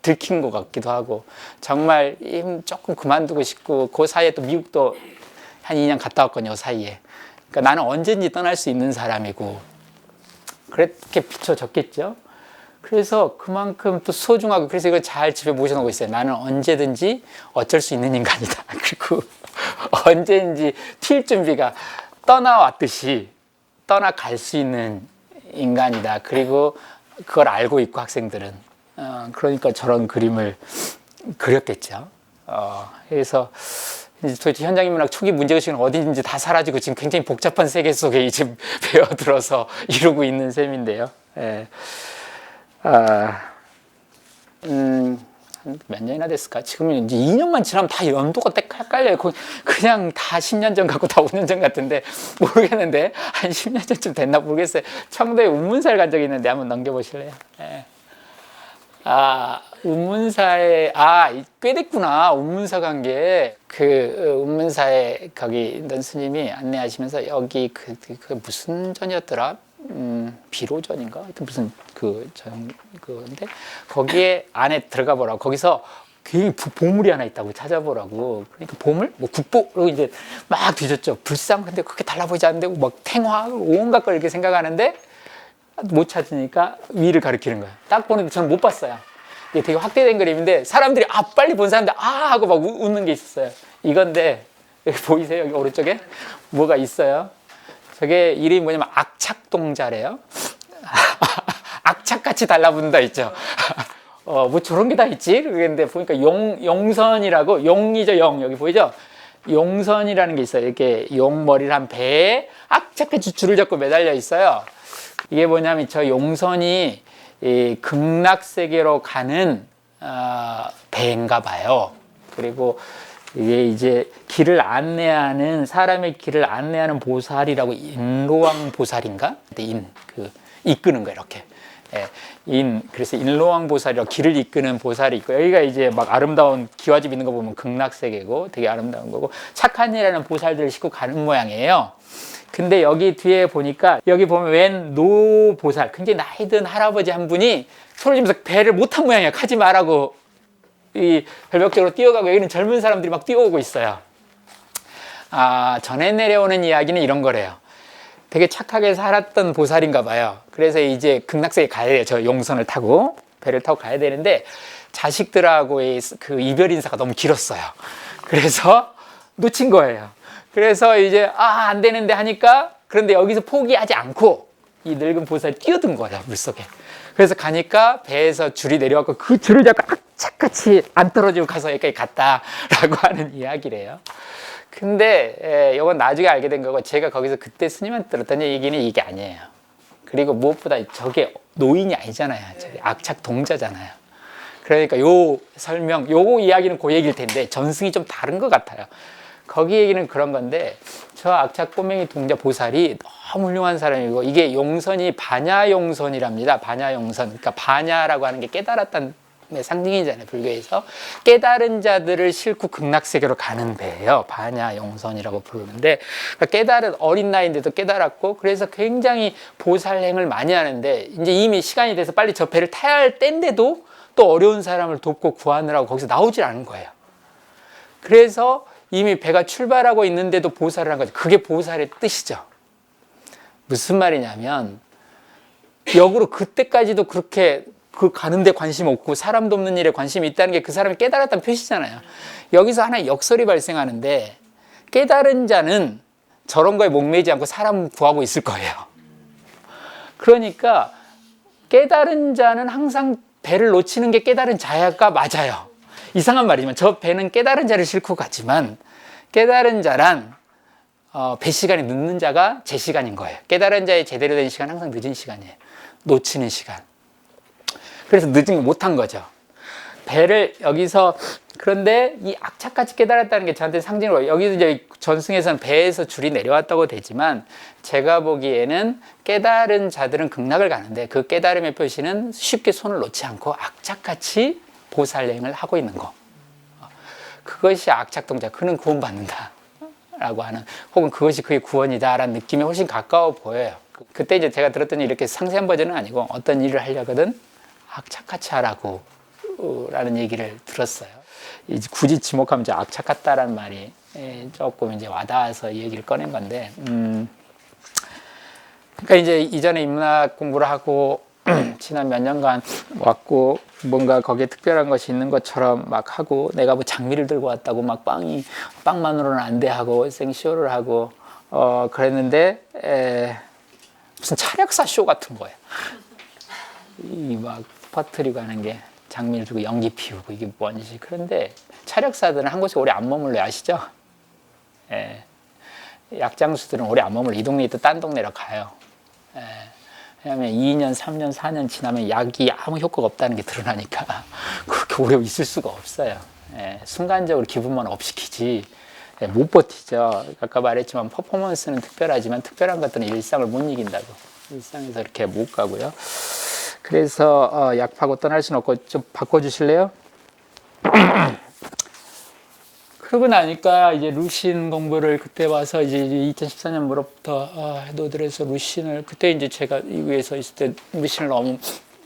S1: 들킨 것 같기도 하고 정말 힘 조금 그만두고 싶고 그 사이에 또 미국도 한 2년 갔다 왔거든요. 그 사이에. 그러니까 나는 언제든지 떠날 수 있는 사람이고 그렇게 비춰졌겠죠. 그래서 그만큼 또 소중하고 그래서 이걸 잘 집에 모셔놓고 있어요. 나는 언제든지 어쩔 수 있는 인간이다. 그리고 언제든지 튈 준비가 떠나왔듯이 떠나갈 수 있는 인간이다. 그리고 그걸 알고 있고 학생들은 그러니까 저런 그림을 그렸겠죠. 그래서 이제 도대체 현장인문학 초기 문제의식은 어디든지 다 사라지고 지금 굉장히 복잡한 세계 속에 이제 배어들어서 이루고 있는 셈인데요. 한 몇 년이나 됐을까? 지금은 이제 2년만 지나면 다 연도가 딱 헷갈려요. 그냥 다 10년 전 같고 다 5년 전 같은데 모르겠는데 한 10년 전쯤 됐나 모르겠어요. 청도에 운문사를 간 적이 있는데 한번 넘겨보실래요? 예. 운문사에, 꽤 됐구나. 운문사 간 게, 운문사에 거기 있던 스님이 안내하시면서 여기 무슨 전이었더라? 비로전인가? 하여튼 무슨 그건데, 거기에 안에 들어가 보라고. 거기서 굉장히 보물이 하나 있다고 찾아보라고. 그러니까 보물? 뭐 국보로 이제 막 뒤졌죠. 불상? 근데 그렇게 달라 보이지 않는데, 막 탱화, 온갖 걸 이렇게 생각하는데, 못 찾으니까 위를 가리키는 거예요. 딱 보는데 저는 못 봤어요. 이게 되게 확대된 그림인데 사람들이 빨리 본 사람들 하고 막 웃는 게 있었어요. 이건데 여기 보이세요? 여기 오른쪽에 뭐가 있어요? 저게 이름이 뭐냐면 악착동자래요. 악착같이 달라붙는다 있죠. 뭐 저런 게 다 있지? 그런데 보니까 용선이라고, 용이죠, 용. 여기 보이죠? 용선이라는 게 있어요. 이렇게 용 머리를 한 배에 악착같이 줄을 잡고 매달려 있어요. 이게 뭐냐면 저 용선이 이 극락세계로 가는 배인가 봐요. 그리고 이게 이제 길을 안내하는, 사람의 길을 안내하는 보살이라고, 인로왕 보살인가? 이끄는 거 이렇게. 그래서 인로왕 보살이라고 길을 이끄는 보살이 있고, 여기가 이제 막 아름다운 기와집 있는 거 보면 극락세계고 되게 아름다운 거고, 착한 일하는 보살들을 싣고 가는 모양이에요. 근데 여기 뒤에 보니까, 여기 보면 웬 노보살, 굉장히 나이 든 할아버지 한 분이 손을 쥐면서 배를 못한 모양이야. 가지 말라고 이 절벽적으로 뛰어가고, 여기는 젊은 사람들이 막 뛰어오고 있어요. 전에 내려오는 이야기는 이런 거래요. 되게 착하게 살았던 보살인가 봐요. 그래서 이제 극락세계 가야 돼요. 저 용선을 타고, 배를 타고 가야 되는데 자식들하고의 그 이별 인사가 너무 길었어요. 그래서 놓친 거예요. 그래서 이제 안 되는데 하니까, 그런데 여기서 포기하지 않고 이 늙은 보살이 뛰어든 거예요, 물속에. 그래서 가니까 배에서 줄이 내려왔고 그 줄을 잡고 악착같이 안 떨어지고 가서 여기까지 갔다라고 하는 이야기래요. 근데 이건 나중에 알게 된 거고, 제가 거기서 그때 스님한테 들었던 얘기는 이게 아니에요. 그리고 무엇보다 저게 노인이 아니잖아요. 저게 악착동자잖아요. 그러니까 요 이야기는 그 얘기일 텐데 전승이 좀 다른 것 같아요. 거기 얘기는 그런 건데, 저 악착 꼬맹이 동자 보살이 너무 훌륭한 사람이고, 이게 용선이 반야용선이랍니다. 반야용선. 그러니까 반야라고 하는 게 깨달았다는 상징이잖아요, 불교에서. 깨달은 자들을 싣고 극락세계로 가는 배예요. 반야용선이라고 부르는데, 그러니까 깨달은, 어린 나이인데도 깨달았고, 그래서 굉장히 보살행을 많이 하는데, 이제 이미 시간이 돼서 빨리 저 배를 타야 할 때인데도 또 어려운 사람을 돕고 구하느라고 거기서 나오질 않은 거예요. 그래서 이미 배가 출발하고 있는데도 보살을 한 거죠. 그게 보살의 뜻이죠. 무슨 말이냐면, 역으로 그때까지도 그렇게 가는데 관심 없고 사람 돕는 일에 관심이 있다는 게 그 사람이 깨달았다는 표시잖아요. 여기서 하나의 역설이 발생하는데, 깨달은 자는 저런 거에 목매지 않고 사람 구하고 있을 거예요. 그러니까 깨달은 자는 항상 배를 놓치는 게 깨달은 자야가 맞아요. 이상한 말이지만 저 배는 깨달은 자를 싣고 가지만, 깨달은 자란 배 시간이 늦는 자가 제 시간인 거예요. 깨달은 자의 제대로 된 시간 항상 늦은 시간이에요. 놓치는 시간. 그래서 늦은 거 못한 거죠. 배를 여기서, 그런데 이 악착같이 깨달았다는 게 저한테 상징으로, 여기서 이제 전승에서는 배에서 줄이 내려왔다고 되지만, 제가 보기에는 깨달은 자들은 극락을 가는데 그 깨달음의 표시는 쉽게 손을 놓지 않고 악착같이 보살행을 하고 있는 거. 그것이 악착동자, 그는 구원받는다 라고 하는, 혹은 그것이 그의 구원이다 라는 느낌이 훨씬 가까워 보여요. 그때 이제 제가 들었더니 이렇게 상세한 버전은 아니고, 어떤 일을 하려거든 악착같이 하라고 라는 얘기를 들었어요. 이제 굳이 지목하면 이제 악착 같다라는 말이 조금 이제 와닿아서 이 얘기를 꺼낸 건데, 그러니까 이제 이전에 인문학 공부를 하고 지난 몇 년간 왔고, 뭔가 거기에 특별한 것이 있는 것처럼 막 하고, 내가 뭐 장미를 들고 왔다고 막 빵만으로는 안 돼 하고 생쇼를 하고 그랬는데, 무슨 차력사 쇼 같은 거예요. 이 막 퍼뜨리고 하는 게, 장미를 들고 연기 피우고, 이게 뭔지. 그런데 차력사들은 한 곳에 오래 안 머물러요. 아시죠? 약장수들은 오래 안 머물러. 이 동네에 또 딴 동네로 가요. 왜냐하면 2년, 3년, 4년 지나면 약이 아무 효과가 없다는 게 드러나니까 그렇게 그렇게 오래 있을 수가 없어요. 예, 순간적으로 기분만 업시키지 예, 못 버티죠. 아까 말했지만 퍼포먼스는 특별하지만 특별한 것들은 일상을 못 이긴다고. 일상에서 이렇게 못 가고요. 그래서 약하고 떠날 수는 없고 좀 바꿔주실래요? 그러고 나니까 이제 루신 공부를 그때 와서 이제 2014년부터 노들에서 루신을 그때 이제 제가 미국에서 있을 때 루신을 너무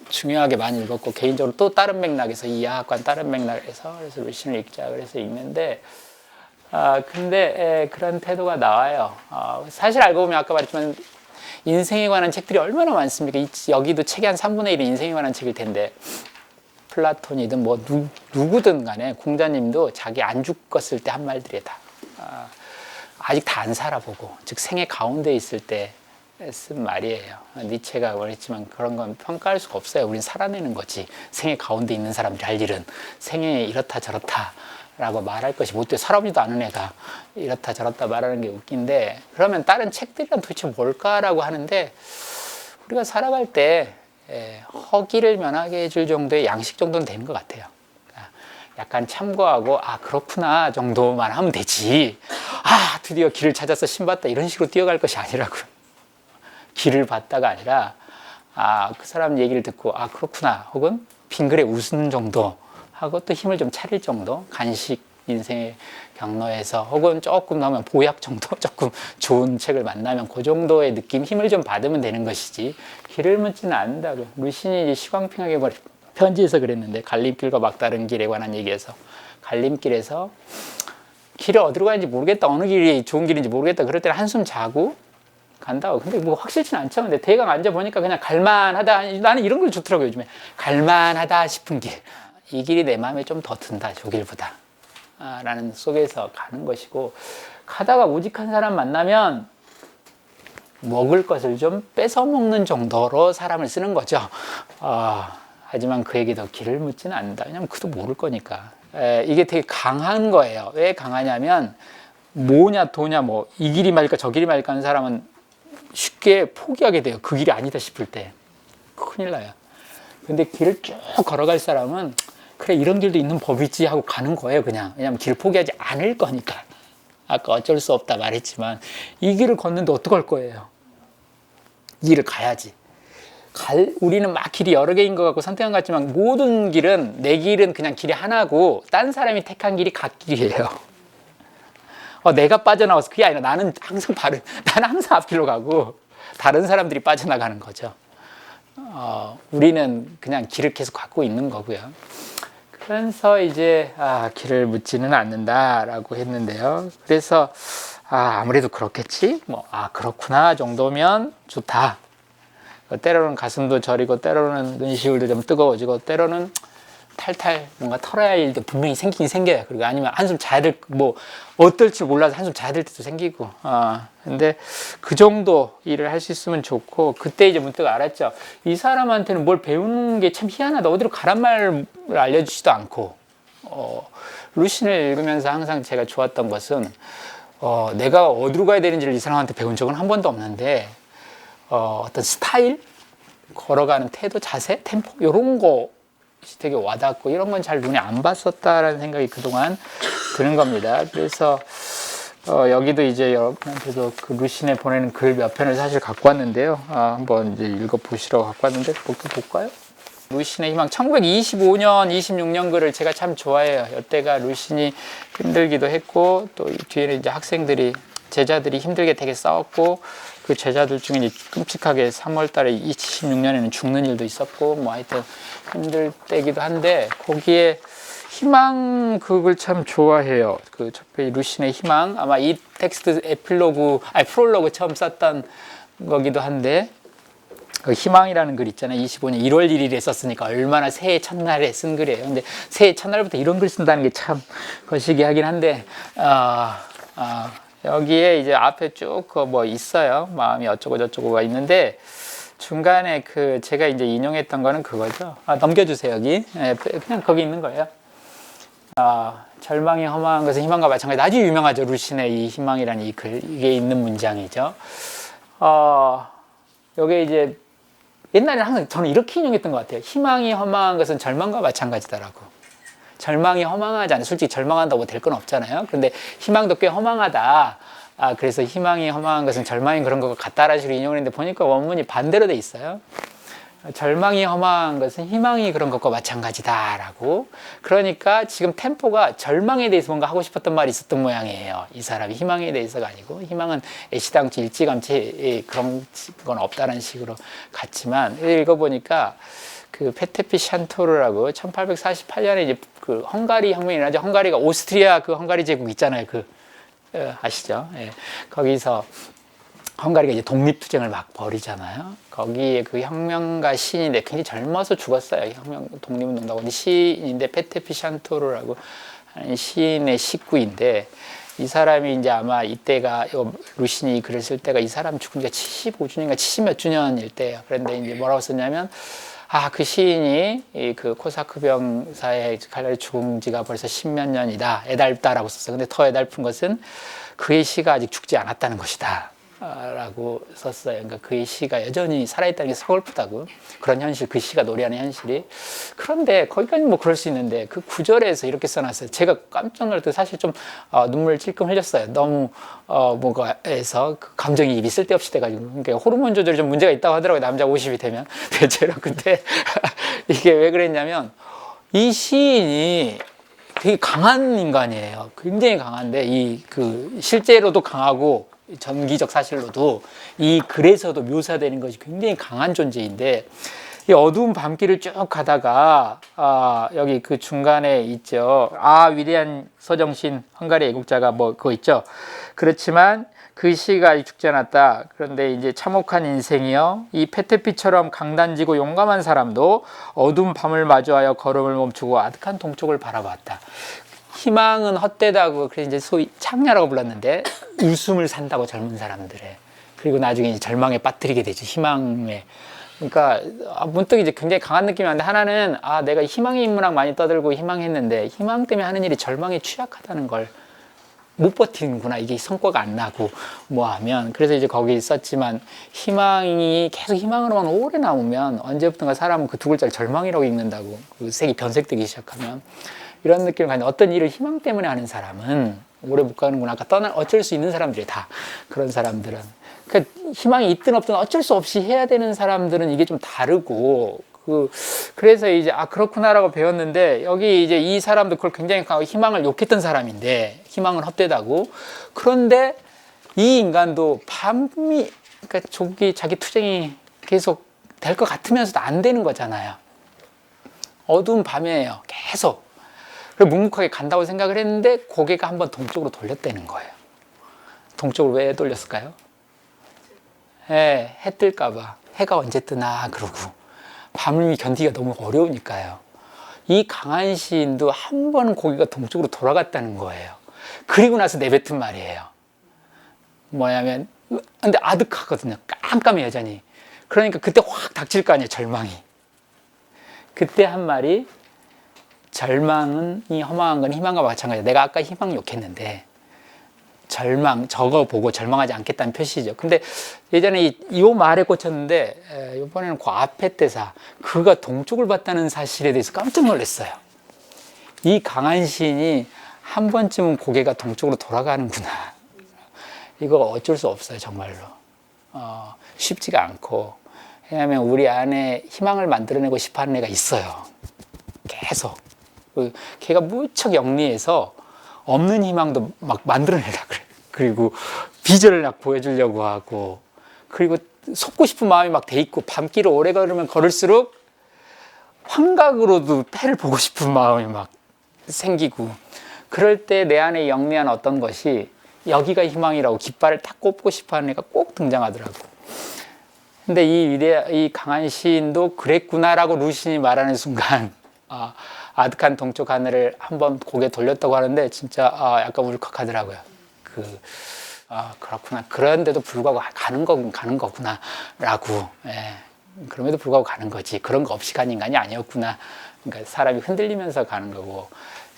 S1: 중요하게 많이 읽었고 개인적으로 또 다른 맥락에서 이 야학관 다른 맥락에서 그래서 루신을 읽자 그래서 읽는데 근데 그런 태도가 나와요. 사실 알고 보면 아까 말했지만 인생에 관한 책들이 얼마나 많습니까? 여기도 책의 한 3분의 1은 인생에 관한 책일 텐데 플라톤이든 뭐 누구든 간에 공자님도 자기 안 죽었을 때 한 말들이 다 아직 다 안 살아보고 즉 생애 가운데 있을 때 쓴 말이에요. 니체가 말했지만 그런 건 평가할 수가 없어요. 우린 살아내는 거지. 생애 가운데 있는 사람들이 할 일은 생애 이렇다 저렇다 라고 말할 것이 못돼. 살아보지도 않은 애가 이렇다 저렇다 말하는 게 웃긴데 그러면 다른 책들이란 도대체 뭘까라고 하는데 우리가 살아갈 때 허기를 면하게 해줄 정도의 양식 정도는 되는 것 같아요. 약간 참고하고 그렇구나 정도만 하면 되지 드디어 길을 찾아서 신봤다 이런 식으로 뛰어갈 것이 아니라고요. 길을 봤다가 아니라 그 사람 얘기를 듣고 그렇구나 혹은 빙그레 웃는 정도 하고 또 힘을 좀 차릴 정도 간식 인생의 경로에서 혹은 조금 나오면 보약 정도 조금 좋은 책을 만나면 그 정도의 느낌 힘을 좀 받으면 되는 것이지 길을 묻지는 않는다고요. 루신이 시광핑하게 편지에서 그랬는데 갈림길과 막다른 길에 관한 얘기에서 갈림길에서 길을 어디로 가는지 모르겠다 어느 길이 좋은 길인지 모르겠다 그럴 때는 한숨 자고 간다고. 근데 뭐 확실치는 않죠. 근데 대강 앉아보니까 그냥 갈만하다. 나는 이런 걸 좋더라고요, 요즘에. 갈만하다 싶은 길. 이 길이 내 마음에 좀 더 든다, 저 길보다. 라는 속에서 가는 것이고, 가다가 우직한 사람 만나면 먹을 것을 좀 뺏어 먹는 정도로 사람을 쓰는 거죠. 하지만 그에게 더 길을 묻지는 않는다. 왜냐면 그도 모를 거니까. 이게 되게 강한 거예요. 왜 강하냐면, 뭐냐, 도냐, 뭐, 이 길이 말까, 저 길이 말까 하는 사람은 쉽게 포기하게 돼요. 그 길이 아니다 싶을 때. 큰일 나요. 근데 길을 쭉 걸어갈 사람은 그래 이런 길도 있는 법이지 하고 가는 거예요. 그냥. 왜냐하면 길 포기하지 않을 거니까. 아까 어쩔 수 없다 말했지만 이 길을 걷는데 어떡할 거예요. 이 길을 가야지. 우리는 막 길이 여러 개인 것 같고 선택한 것 같지만 모든 길은 내 길은 그냥 길이 하나고 딴 사람이 택한 길이 갓길이에요. 내가 빠져나와서 그게 아니라 나는 항상 앞길로 가고 다른 사람들이 빠져나가는 거죠. 우리는 그냥 길을 계속 갖고 있는 거고요. 그래서 이제 길을 묻지는 않는다라고 했는데요. 그래서 아무래도 그렇겠지. 그렇구나 정도면 좋다. 때로는 가슴도 저리고 때로는 눈시울도 좀 뜨거워지고 때로는 탈탈 뭔가 털어야 할 일도 분명히 생기긴 생겨요. 그리고 아니면 한숨 자야 될, 어떨 줄 몰라서 한숨 자야 될 때도 생기고. 근데 그 정도 일을 할 수 있으면 좋고, 그때 이제 문득 알았죠. 이 사람한테는 뭘 배우는 게 참 희한하다. 어디로 가란 말을 알려주지도 않고. 루신을 읽으면서 항상 제가 좋았던 것은, 내가 어디로 가야 되는지를 이 사람한테 배운 적은 한 번도 없는데, 어떤 스타일? 걸어가는 태도, 자세, 템포? 이런 거 되게 와닿고 이런 건 잘 눈에 안 봤었다라는 생각이 그동안 드는 겁니다. 그래서 여기도 이제 여러분한테도 그 루신에 보내는 글 몇 편을 사실 갖고 왔는데요. 한번 이제 읽어보시라고 갖고 왔는데 볼까요? 루신의 희망 1925년, 26년 글을 제가 참 좋아해요. 이때가 루신이 힘들기도 했고 또 뒤에는 이제 학생들이 제자들이 힘들게 되게 싸웠고 그 제자들 중에 이제 끔찍하게 3월 달에 26년에는 죽는 일도 있었고 하여튼 힘들 때기도 한데 거기에 희망극을 참 좋아해요. 그 첫 페이지 루신의 희망 아마 이 텍스트 프롤로그 처음 썼던 거기도 한데 그 희망이라는 글 있잖아요. 25년 1월 1일에 썼으니까 얼마나 새해 첫날에 쓴 글이에요. 근데 새해 첫날부터 이런 글 쓴다는 게 참 거시기하긴 한데 여기에 이제 앞에 쭉 있어요. 마음이 어쩌고 저쩌고가 있는데 중간에 제가 이제 인용했던 거는 그거죠. 넘겨주세요, 여기. 그냥 거기 있는 거예요. 절망이 허망한 것은 희망과 마찬가지. 아주 유명하죠. 루신의 이 희망이라는 이 글. 이게 있는 문장이죠. 요게 이제 옛날에는 항상 저는 이렇게 인용했던 것 같아요. 희망이 허망한 것은 절망과 마찬가지다라고. 절망이 허망하지 않아요. 솔직히 절망한다고 될 건 없잖아요. 그런데 희망도 꽤 허망하다. 그래서 희망이 허망한 것은 절망이 그런 것 같다라는 식으로 인용을 했는데 보니까 원문이 반대로 돼 있어요. 절망이 허망한 것은 희망이 그런 것과 마찬가지다라고. 그러니까 지금 템포가 절망에 대해서 뭔가 하고 싶었던 말이 있었던 모양이에요. 이 사람이 희망에 대해서가 아니고, 희망은 애시당초 일찌감치 그런 건 없다는 식으로 갔지만, 읽어보니까 그 페테피 샨토르라고 1848년에 이제 그 헝가리 혁명이 일어나죠. 헝가리가 오스트리아 그 헝가리 제국 있잖아요. 아시죠? 예. 거기서 헝가리가 이제 독립투쟁을 막 벌이잖아요. 거기에 그 혁명가 시인인데 굉장히 젊어서 죽었어요. 혁명 독립운동가고. 근데 시인인데 페테피 샨토르라고 하는 시인의 식구인데, 이 사람이 이제 아마 이때가 루신이 글을 쓸 때가 이 사람 죽은 지가 75주년인가 70몇 주년일 때예요. 그런데 이제 뭐라고 썼냐면, 그 시인이 그 코사크 병사의 칼날에 죽은 지가 벌써 10몇 년이다. 애달다라고 썼어요. 근데 더 애달픈 것은 그의 시가 아직 죽지 않았다는 것이다. 라고 썼어요. 그러니까 그의 시가 여전히 살아있다는 게 서글프다고. 그런 현실, 그 시가 노래하는 현실이. 그런데 거기까지 뭐 그럴 수 있는데 그 구절에서 이렇게 써놨어요. 제가 깜짝 놀랄 때 사실 좀 눈물을 찔끔 흘렸어요. 너무 뭔가에서 그 감정이입이 쓸데없이 돼가지고. 그러니까 호르몬 조절이 좀 문제가 있다고 하더라고요. 남자 50이 되면 대체로. 근데 이게 왜 그랬냐면 이 시인이 되게 강한 인간이에요. 굉장히 강한데 실제로도 강하고 전기적 사실로도 이 글에서도 묘사되는 것이 굉장히 강한 존재인데, 이 어두운 밤길을 쭉 가다가 여기 그 중간에 있죠. 위대한 서정신 헝가리 애국자가 뭐 그거 있죠. 그렇지만 그 시가 아직 죽지 않았다. 그런데 이제 참혹한 인생이요, 이 페테피처럼 강단지고 용감한 사람도 어두운 밤을 마주하여 걸음을 멈추고 아득한 동쪽을 바라봤다. 희망은 헛되다고, 그래서 이제 소위 창녀라고 불렀는데, 웃음을 산다고 젊은 사람들의. 그리고 나중에 이제 절망에 빠뜨리게 되죠. 희망에. 그러니까 문득 이제 굉장히 강한 느낌이 나는데, 하나는 내가 희망의 인문학 많이 떠들고 희망했는데 희망 때문에 하는 일이 절망에 취약하다는 걸 못 버티는구나. 이게 성과가 안 나고 뭐 하면. 그래서 이제 거기 썼지만, 희망이 계속 희망으로만 오래 남으면 언제부턴가 사람은 그 두 글자를 절망이라고 읽는다고. 그 색이 변색되기 시작하면. 이런 느낌을 가지고, 어떤 일을 희망 때문에 하는 사람은 오래 못 가는구나. 어쩔 수 있는 사람들이 다 그런 사람들은. 그러니까 희망이 있든 없든 어쩔 수 없이 해야 되는 사람들은 이게 좀 다르고, 그래서 이제 그렇구나라고 배웠는데, 여기 이제 이 사람도 그걸 굉장히 희망을 욕했던 사람인데, 희망은 헛되다고. 그런데 이 인간도 그러니까 자기 투쟁이 계속 될 것 같으면서도 안 되는 거잖아요. 어두운 밤이에요. 계속. 그리고 묵묵하게 간다고 생각을 했는데 고개가 한번 동쪽으로 돌렸다는 거예요. 동쪽으로 왜 돌렸을까요? 해 뜰까봐. 해가 언제 뜨나 그러고. 밤을 견디기가 너무 어려우니까요. 이 강한 시인도 한 번은 고개가 동쪽으로 돌아갔다는 거예요. 그리고 나서 내뱉은 말이에요. 뭐냐면, 근데 아득하거든요. 깜깜해 여전히. 그러니까 그때 확 닥칠 거 아니에요, 절망이. 그때 한 말이, 절망이 허망한 건 희망과 마찬가지다. 내가 아까 희망 욕했는데 저거 보고 절망하지 않겠다는 표시죠. 근데 예전에 이 말에 꽂혔는데, 이번에는 그 앞에 대사, 그가 동쪽을 봤다는 사실에 대해서 깜짝 놀랐어요. 이 강한 시인이 한 번쯤은 고개가 동쪽으로 돌아가는구나. 이거 어쩔 수 없어요, 정말로. 쉽지가 않고. 왜냐하면 우리 안에 희망을 만들어내고 싶어하는 애가 있어요. 계속. 걔가 무척 영리해서 없는 희망도 막 만들어내려고 그래. 그리고 비전을 막 보여주려고 하고, 그리고 속고 싶은 마음이 막 돼 있고, 밤길을 오래 걸으면 걸을수록 환각으로도 해를 보고 싶은 마음이 막 생기고, 그럴 때 내 안에 영리한 어떤 것이 여기가 희망이라고 깃발을 딱 꼽고 싶어하는 애가 꼭 등장하더라고. 근데 이 강한 시인도 그랬구나라고 루신이 말하는 순간, 아득한 동쪽 하늘을 한번 고개 돌렸다고 하는데 진짜 약간 울컥하더라고요. 그렇구나. 그런데도 불구하고 가는 거구나 라고. 그럼에도 불구하고 가는 거지. 그런 거 없이 간 인간이 아니었구나. 그러니까 사람이 흔들리면서 가는 거고,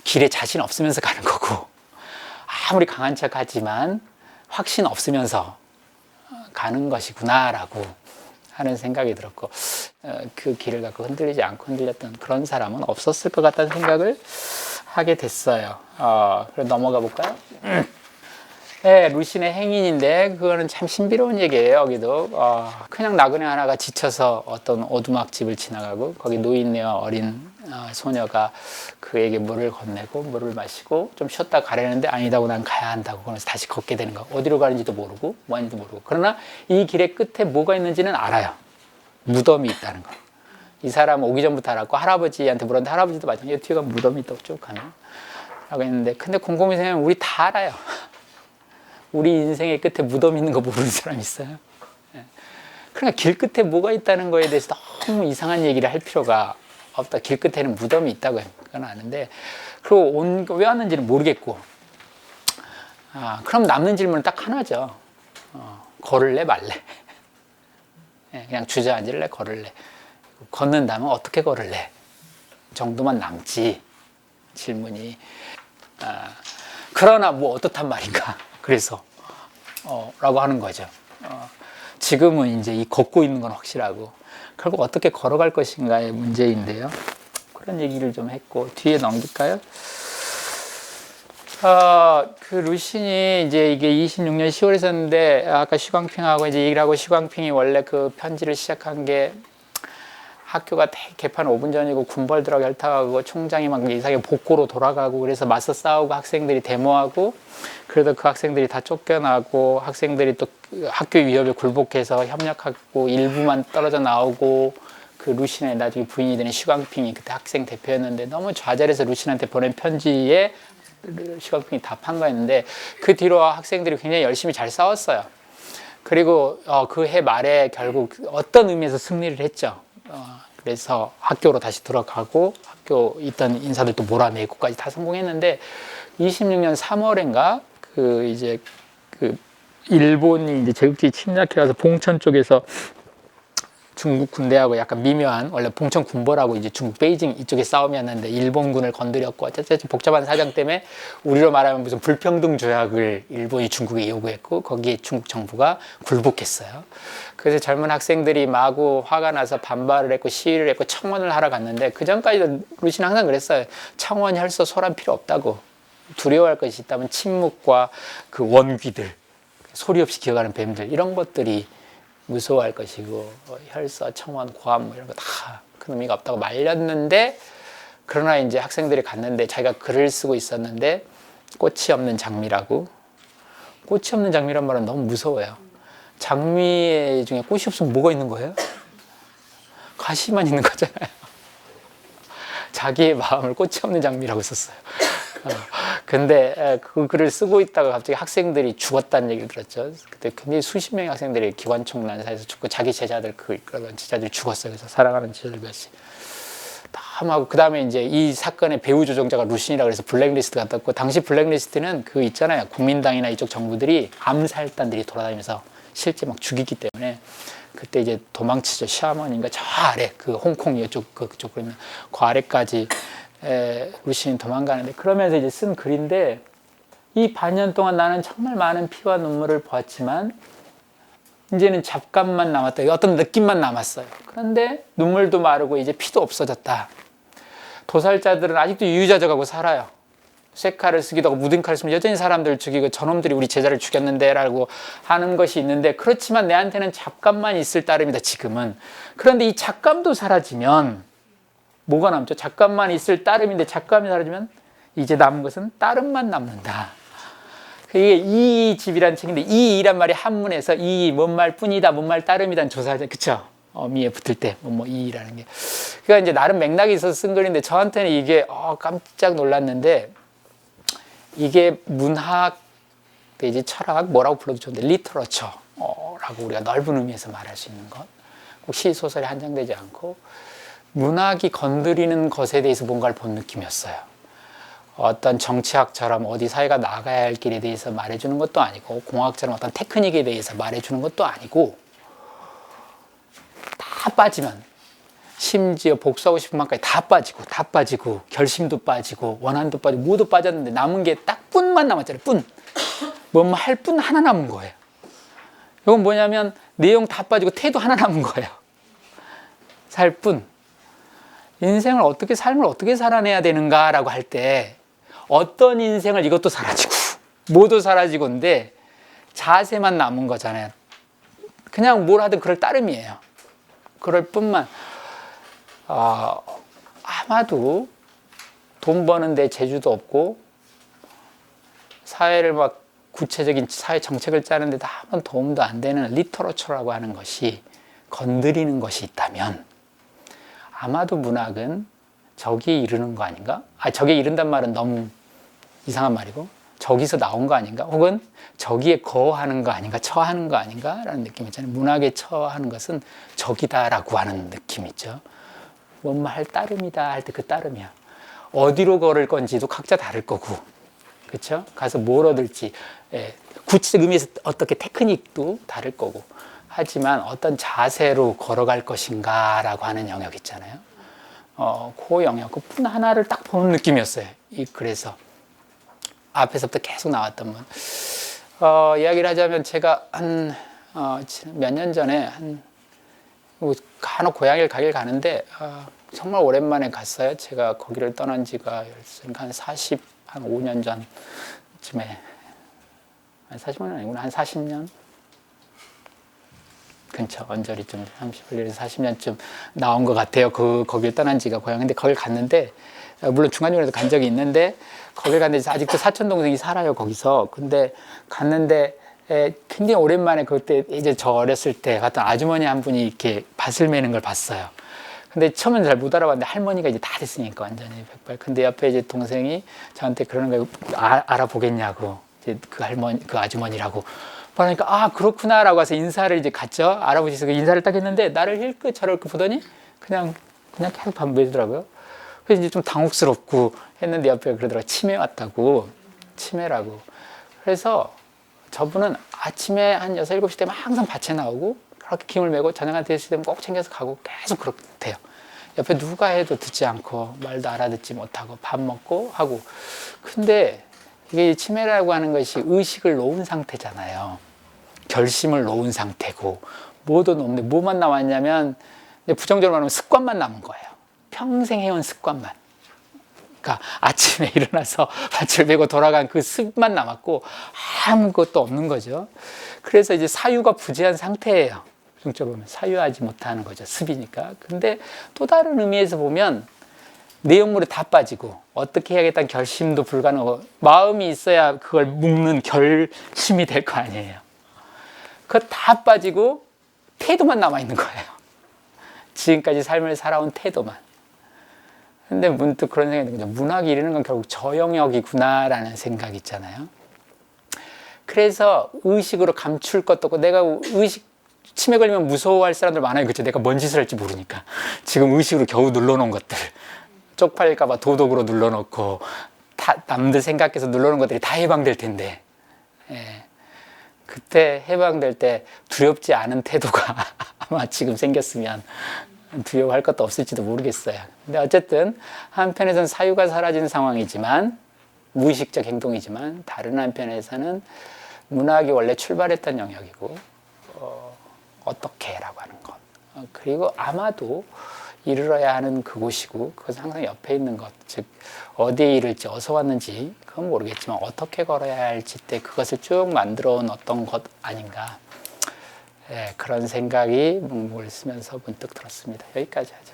S1: 길에 자신 없으면서 가는 거고, 아무리 강한 척 하지만 확신 없으면서 가는 것이구나 라고 하는 생각이 들었고, 그 길을 갖고 흔들리지 않고 흔들렸던 그런 사람은 없었을 것 같다는 생각을 하게 됐어요. 그럼 넘어가 볼까요? 네, 루신의 행인인데 그거는 참 신비로운 얘기예요. 여기도 그냥 나그네 하나가 지쳐서 어떤 오두막 집을 지나가고 거기 노인네와 어린 소녀가 그에게 물을 건네고 물을 마시고 좀 쉬었다 가려는데 아니다고 난 가야 한다고 그러면서 다시 걷게 되는 거. 어디로 가는지도 모르고 뭐 하는지도 모르고. 그러나 이 길의 끝에 뭐가 있는지는 알아요. 무덤이 있다는 거. 이 사람 오기 전부터 알았고 할아버지한테 물었는데 할아버지도 마찬가지로 뒤에 가면 무덤이 있다고 쭉 가면 라고 했는데 근데 곰곰이 생각하면 우리 다 알아요. 우리 인생의 끝에 무덤 있는 거 모르는 사람 있어요? 그러니까 길 끝에 뭐가 있다는 거에 대해서 너무 이상한 얘기를 할 필요가 없다. 길 끝에는 무덤이 있다고 그건 아는데 그리고 왜 왔는지는 모르겠고 그럼 남는 질문은 딱 하나죠. 걸을래 말래? 그냥 주저앉을래 걸을래? 걷는다면 어떻게 걸을래? 정도만 남지 질문이. 그러나 뭐 어떻단 말인가? 그래서 라고 하는 거죠. 지금은 이제 이 걷고 있는 건 확실하고 결국 어떻게 걸어갈 것인가의 문제인데요. 그런 얘기를 좀 했고 뒤에 넘길까요? 그 루신이 이제 이게 26년 10월에 썼는데 아까 슈광핑하고 이제 얘기를 하고 슈광핑이 원래 그 편지를 시작한 게 학교가 개판 5분 전이고 군벌들하고 결탁하고 총장이 막 이상하게 복고로 돌아가고 그래서 맞서 싸우고 학생들이 데모하고 그래도 그 학생들이 다 쫓겨나고 학생들이 또 학교 위협에 굴복해서 협력하고 일부만 떨어져 나오고 그 루신의 나중에 부인이 되는 슈광핑이 그때 학생 대표였는데 너무 좌절해서 루신한테 보낸 편지에 슈광핑이 답한 거였는데 그 뒤로 학생들이 굉장히 열심히 잘 싸웠어요. 그리고 그 해 말에 결국 어떤 의미에서 승리를 했죠. 그래서 학교로 다시 들어가고 학교 있던 인사들도 몰아내고까지 다 성공했는데 26년 3월인가 그 이제 그 일본이 이제 제국주의 침략해 가서 봉천 쪽에서 중국 군대하고 약간 미묘한 원래 봉천 군벌하고 이제 중국 베이징 이쪽에 싸움이었는데 일본군을 건드렸고 어쨌든 복잡한 사정 때문에 우리로 말하면 무슨 불평등 조약을 일본이 중국에 요구했고 거기에 중국 정부가 굴복했어요. 그래서 젊은 학생들이 마구 화가 나서 반발을 했고 시위를 했고 청원을 하러 갔는데 그 전까지도 루시는 항상 그랬어요. 청원, 혈서, 소란 필요 없다고. 두려워할 것이 있다면 침묵과 그 원귀들, 소리 없이 기어가는 뱀들 이런 것들이 무서워할 것이고 혈서, 청원, 고함 뭐 이런 거 다 큰 의미가 없다고 말렸는데 그러나 이제 학생들이 갔는데 자기가 글을 쓰고 있었는데 꽃이 없는 장미라고. 꽃이 없는 장미란 말은 너무 무서워요. 장미 중에 꽃이 없으면 뭐가 있는 거예요? 가시만 있는 거잖아요. 자기의 마음을 꽃이 없는 장미라고 썼어요. 근데 그 글을 쓰고 있다가 갑자기 학생들이 죽었다는 얘기를 들었죠. 그때 굉장히 수십 명의 학생들이 기관총 난사에서 죽고 자기 제자들 그 이끌어간 제자들이 죽었어요. 그래서 사랑하는 제자들 몇이 하고 그 다음에 이제 이 사건의 배후 조종자가 루신이라고 해서 블랙리스트가 떴고 당시 블랙리스트는 그 있잖아요. 국민당이나 이쪽 정부들이 암살단들이 돌아다니면서 실제 막 죽이기 때문에 그때 이제 도망치죠. 샤먼인가 저 아래 그 홍콩 이쪽 그쪽 그러면 그 아래까지 루신이 도망가는데 그러면서 이제 쓴 글인데 이 반년 동안 나는 정말 많은 피와 눈물을 보았지만 이제는 잡감만 남았다. 어떤 느낌만 남았어요. 그런데 눈물도 마르고 이제 피도 없어졌다. 도살자들은 아직도 유유자적하고 살아요. 쇠칼을 쓰기도 하고 무딘칼을 쓰면 여전히 사람들 죽이고 저놈들이 우리 제자를 죽였는데 라고 하는 것이 있는데 그렇지만 내한테는 잡감만 있을 따름이다 지금은. 그런데 이 잡감도 사라지면 뭐가 남죠? 잡감만 있을 따름인데 잡감이 사라지면 이제 남은 것은 따름만 남는다. 이게 이집이라는 책인데 이란 말이 한문에서 뭔 말 뿐이다, 뭔 말 따름이다는 조사하죠. 그쵸? 어미에 붙을 때 이라는 게. 그러니까 이제 나름 맥락이 있어서 쓴 글인데 저한테는 이게 깜짝 놀랐는데 이게 문학 내지 철학 뭐라고 불러도 좋은데 리터러처라고 우리가 넓은 의미에서 말할 수 있는 것. 꼭 시, 소설에 한정되지 않고 문학이 건드리는 것에 대해서 뭔가를 본 느낌이었어요. 어떤 정치학처럼 어디 사회가 나가야 할 길에 대해서 말해주는 것도 아니고 공학처럼 어떤 테크닉에 대해서 말해주는 것도 아니고 다 빠지면 심지어 복수하고 싶은 마음까지 다 빠지고 결심도 빠지고 원한도 빠지고 모두 빠졌는데 남은 게 딱 뿐만 남았잖아요. 뿐. 뭐뭐 할 뿐 하나 남은 거예요. 이건 뭐냐면 내용 다 빠지고 태도 하나 남은 거예요. 살 뿐. 인생을 삶을 어떻게 살아내야 되는가라고 할 때 어떤 인생을 이것도 사라지고 뭐도 사라지고인데 자세만 남은 거잖아요. 그냥 뭘 하든 그럴 따름이에요. 그럴 뿐만 아마도 돈 버는데 재주도 없고 사회를 막 구체적인 사회 정책을 짜는데도 아무런 도움도 안 되는 리터러처라고 하는 것이 건드리는 것이 있다면 아마도 문학은 저기에 이르는 거 아닌가? 저기에 이른단 말은 너무 이상한 말이고 저기서 나온 거 아닌가? 혹은 저기에 거하는 거 아닌가? 처하는 거 아닌가? 라는 느낌이 있잖아요. 문학에 처하는 것은 저기다라고 하는 느낌이 있죠. 뭔말 할 따름이다 할 때 그 따름이야. 어디로 걸을 건지도 각자 다를 거고, 그렇죠? 가서 뭘 얻을지, 구체적 의미에서 어떻게 테크닉도 다를 거고, 하지만 어떤 자세로 걸어갈 것인가라고 하는 영역 있잖아요. 그 영역, 그 분 하나를 딱 보는 느낌이었어요. 그래서 앞에서부터 계속 나왔던 분. 이야기를 하자면 제가 몇 년 전에 간혹 고향을 가길 가는데 정말 오랜만에 갔어요. 제가 거기를 떠난 지가 한 5년 전쯤에, 한 40년 아니구나, 한 40년 근처, 언저리 좀 31년에서 40년쯤 나온 것 같아요. 거길 떠난 지가 고향. 근데 거길 갔는데 물론 중간중간에도 간 적이 있는데 거길 갔는데 아직도 사촌 동생이 살아요, 거기서. 근데 갔는데 굉장히 오랜만에 그때 이제 저 어렸을 때 갔던 아주머니 한 분이 이렇게 밭을 매는 걸 봤어요. 근데 처음엔 잘 못 알아봤는데 할머니가 이제 다 됐으니까 완전히 백발. 근데 옆에 이제 동생이 저한테 그러는 거예요. 알아보겠냐고. 이제 그 아주머니라고. 그러니까 그렇구나라고 해서 인사를 이제 갔죠. 알아보시서 인사를 딱 했는데 나를 힐끗 저럴 보더니 그냥 계속 밥 매더라고요. 그래서 이제 좀 당혹스럽고 했는데 옆에 그러더라고요. 치매 왔다고. 치매라고. 그래서 저분은 아침에 한 6, 7시 되면 항상 밭에 나오고 그렇게 김을 메고 저녁한테 됐을 때면 꼭 챙겨서 가고 계속 그렇대요. 옆에 누가 해도 듣지 않고 말도 알아듣지 못하고 밥 먹고 하고. 근데 이게 치매라고 하는 것이 의식을 놓은 상태잖아요. 결심을 놓은 상태고 뭐도 없는데 뭐만 남았냐면 부정적으로 말하면 습관만 남은 거예요. 평생 해온 습관만. 그러니까 아침에 일어나서 밭을 메고 돌아간 그 습만 남았고 아무것도 없는 거죠. 그래서 이제 사유가 부재한 상태예요. 부정적으로 보면 사유하지 못하는 거죠. 습이니까. 근데 또 다른 의미에서 보면 내용물에 다 빠지고 어떻게 해야겠다는 결심도 불가능하고 마음이 있어야 그걸 묶는 결심이 될 거 아니에요. 그거 다 빠지고 태도만 남아있는 거예요. 지금까지 삶을 살아온 태도만. 근데 문득 그런 생각이 드는 거죠. 문학이 이르는 건 결국 저 영역이구나라는 생각이 있잖아요. 그래서 의식으로 감출 것도 없고 내가 치매 걸리면 무서워할 사람들 많아요. 그렇죠? 내가 뭔 짓을 할지 모르니까. 지금 의식으로 겨우 눌러놓은 것들. 쪽팔릴까봐 도덕으로 눌러놓고 남들 생각해서 눌러놓은 것들이 다 해방될 텐데. 그때 해방될 때 두렵지 않은 태도가 아마 지금 생겼으면 두려워할 것도 없을지도 모르겠어요. 근데 어쨌든 한편에서는 사유가 사라진 상황이지만 무의식적 행동이지만 다른 한편에서는 문학이 원래 출발했던 영역이고 어떻게라고 하는 것 그리고 아마도 이르러야 하는 그곳이고 그것은 항상 옆에 있는 것 즉 어디에 이를지 어디서 왔는지 그건 모르겠지만 어떻게 걸어야 할지 때 그것을 쭉 만들어 온 어떤 것 아닌가 그런 생각이 문맥을 쓰면서 문득 들었습니다. 여기까지 하죠.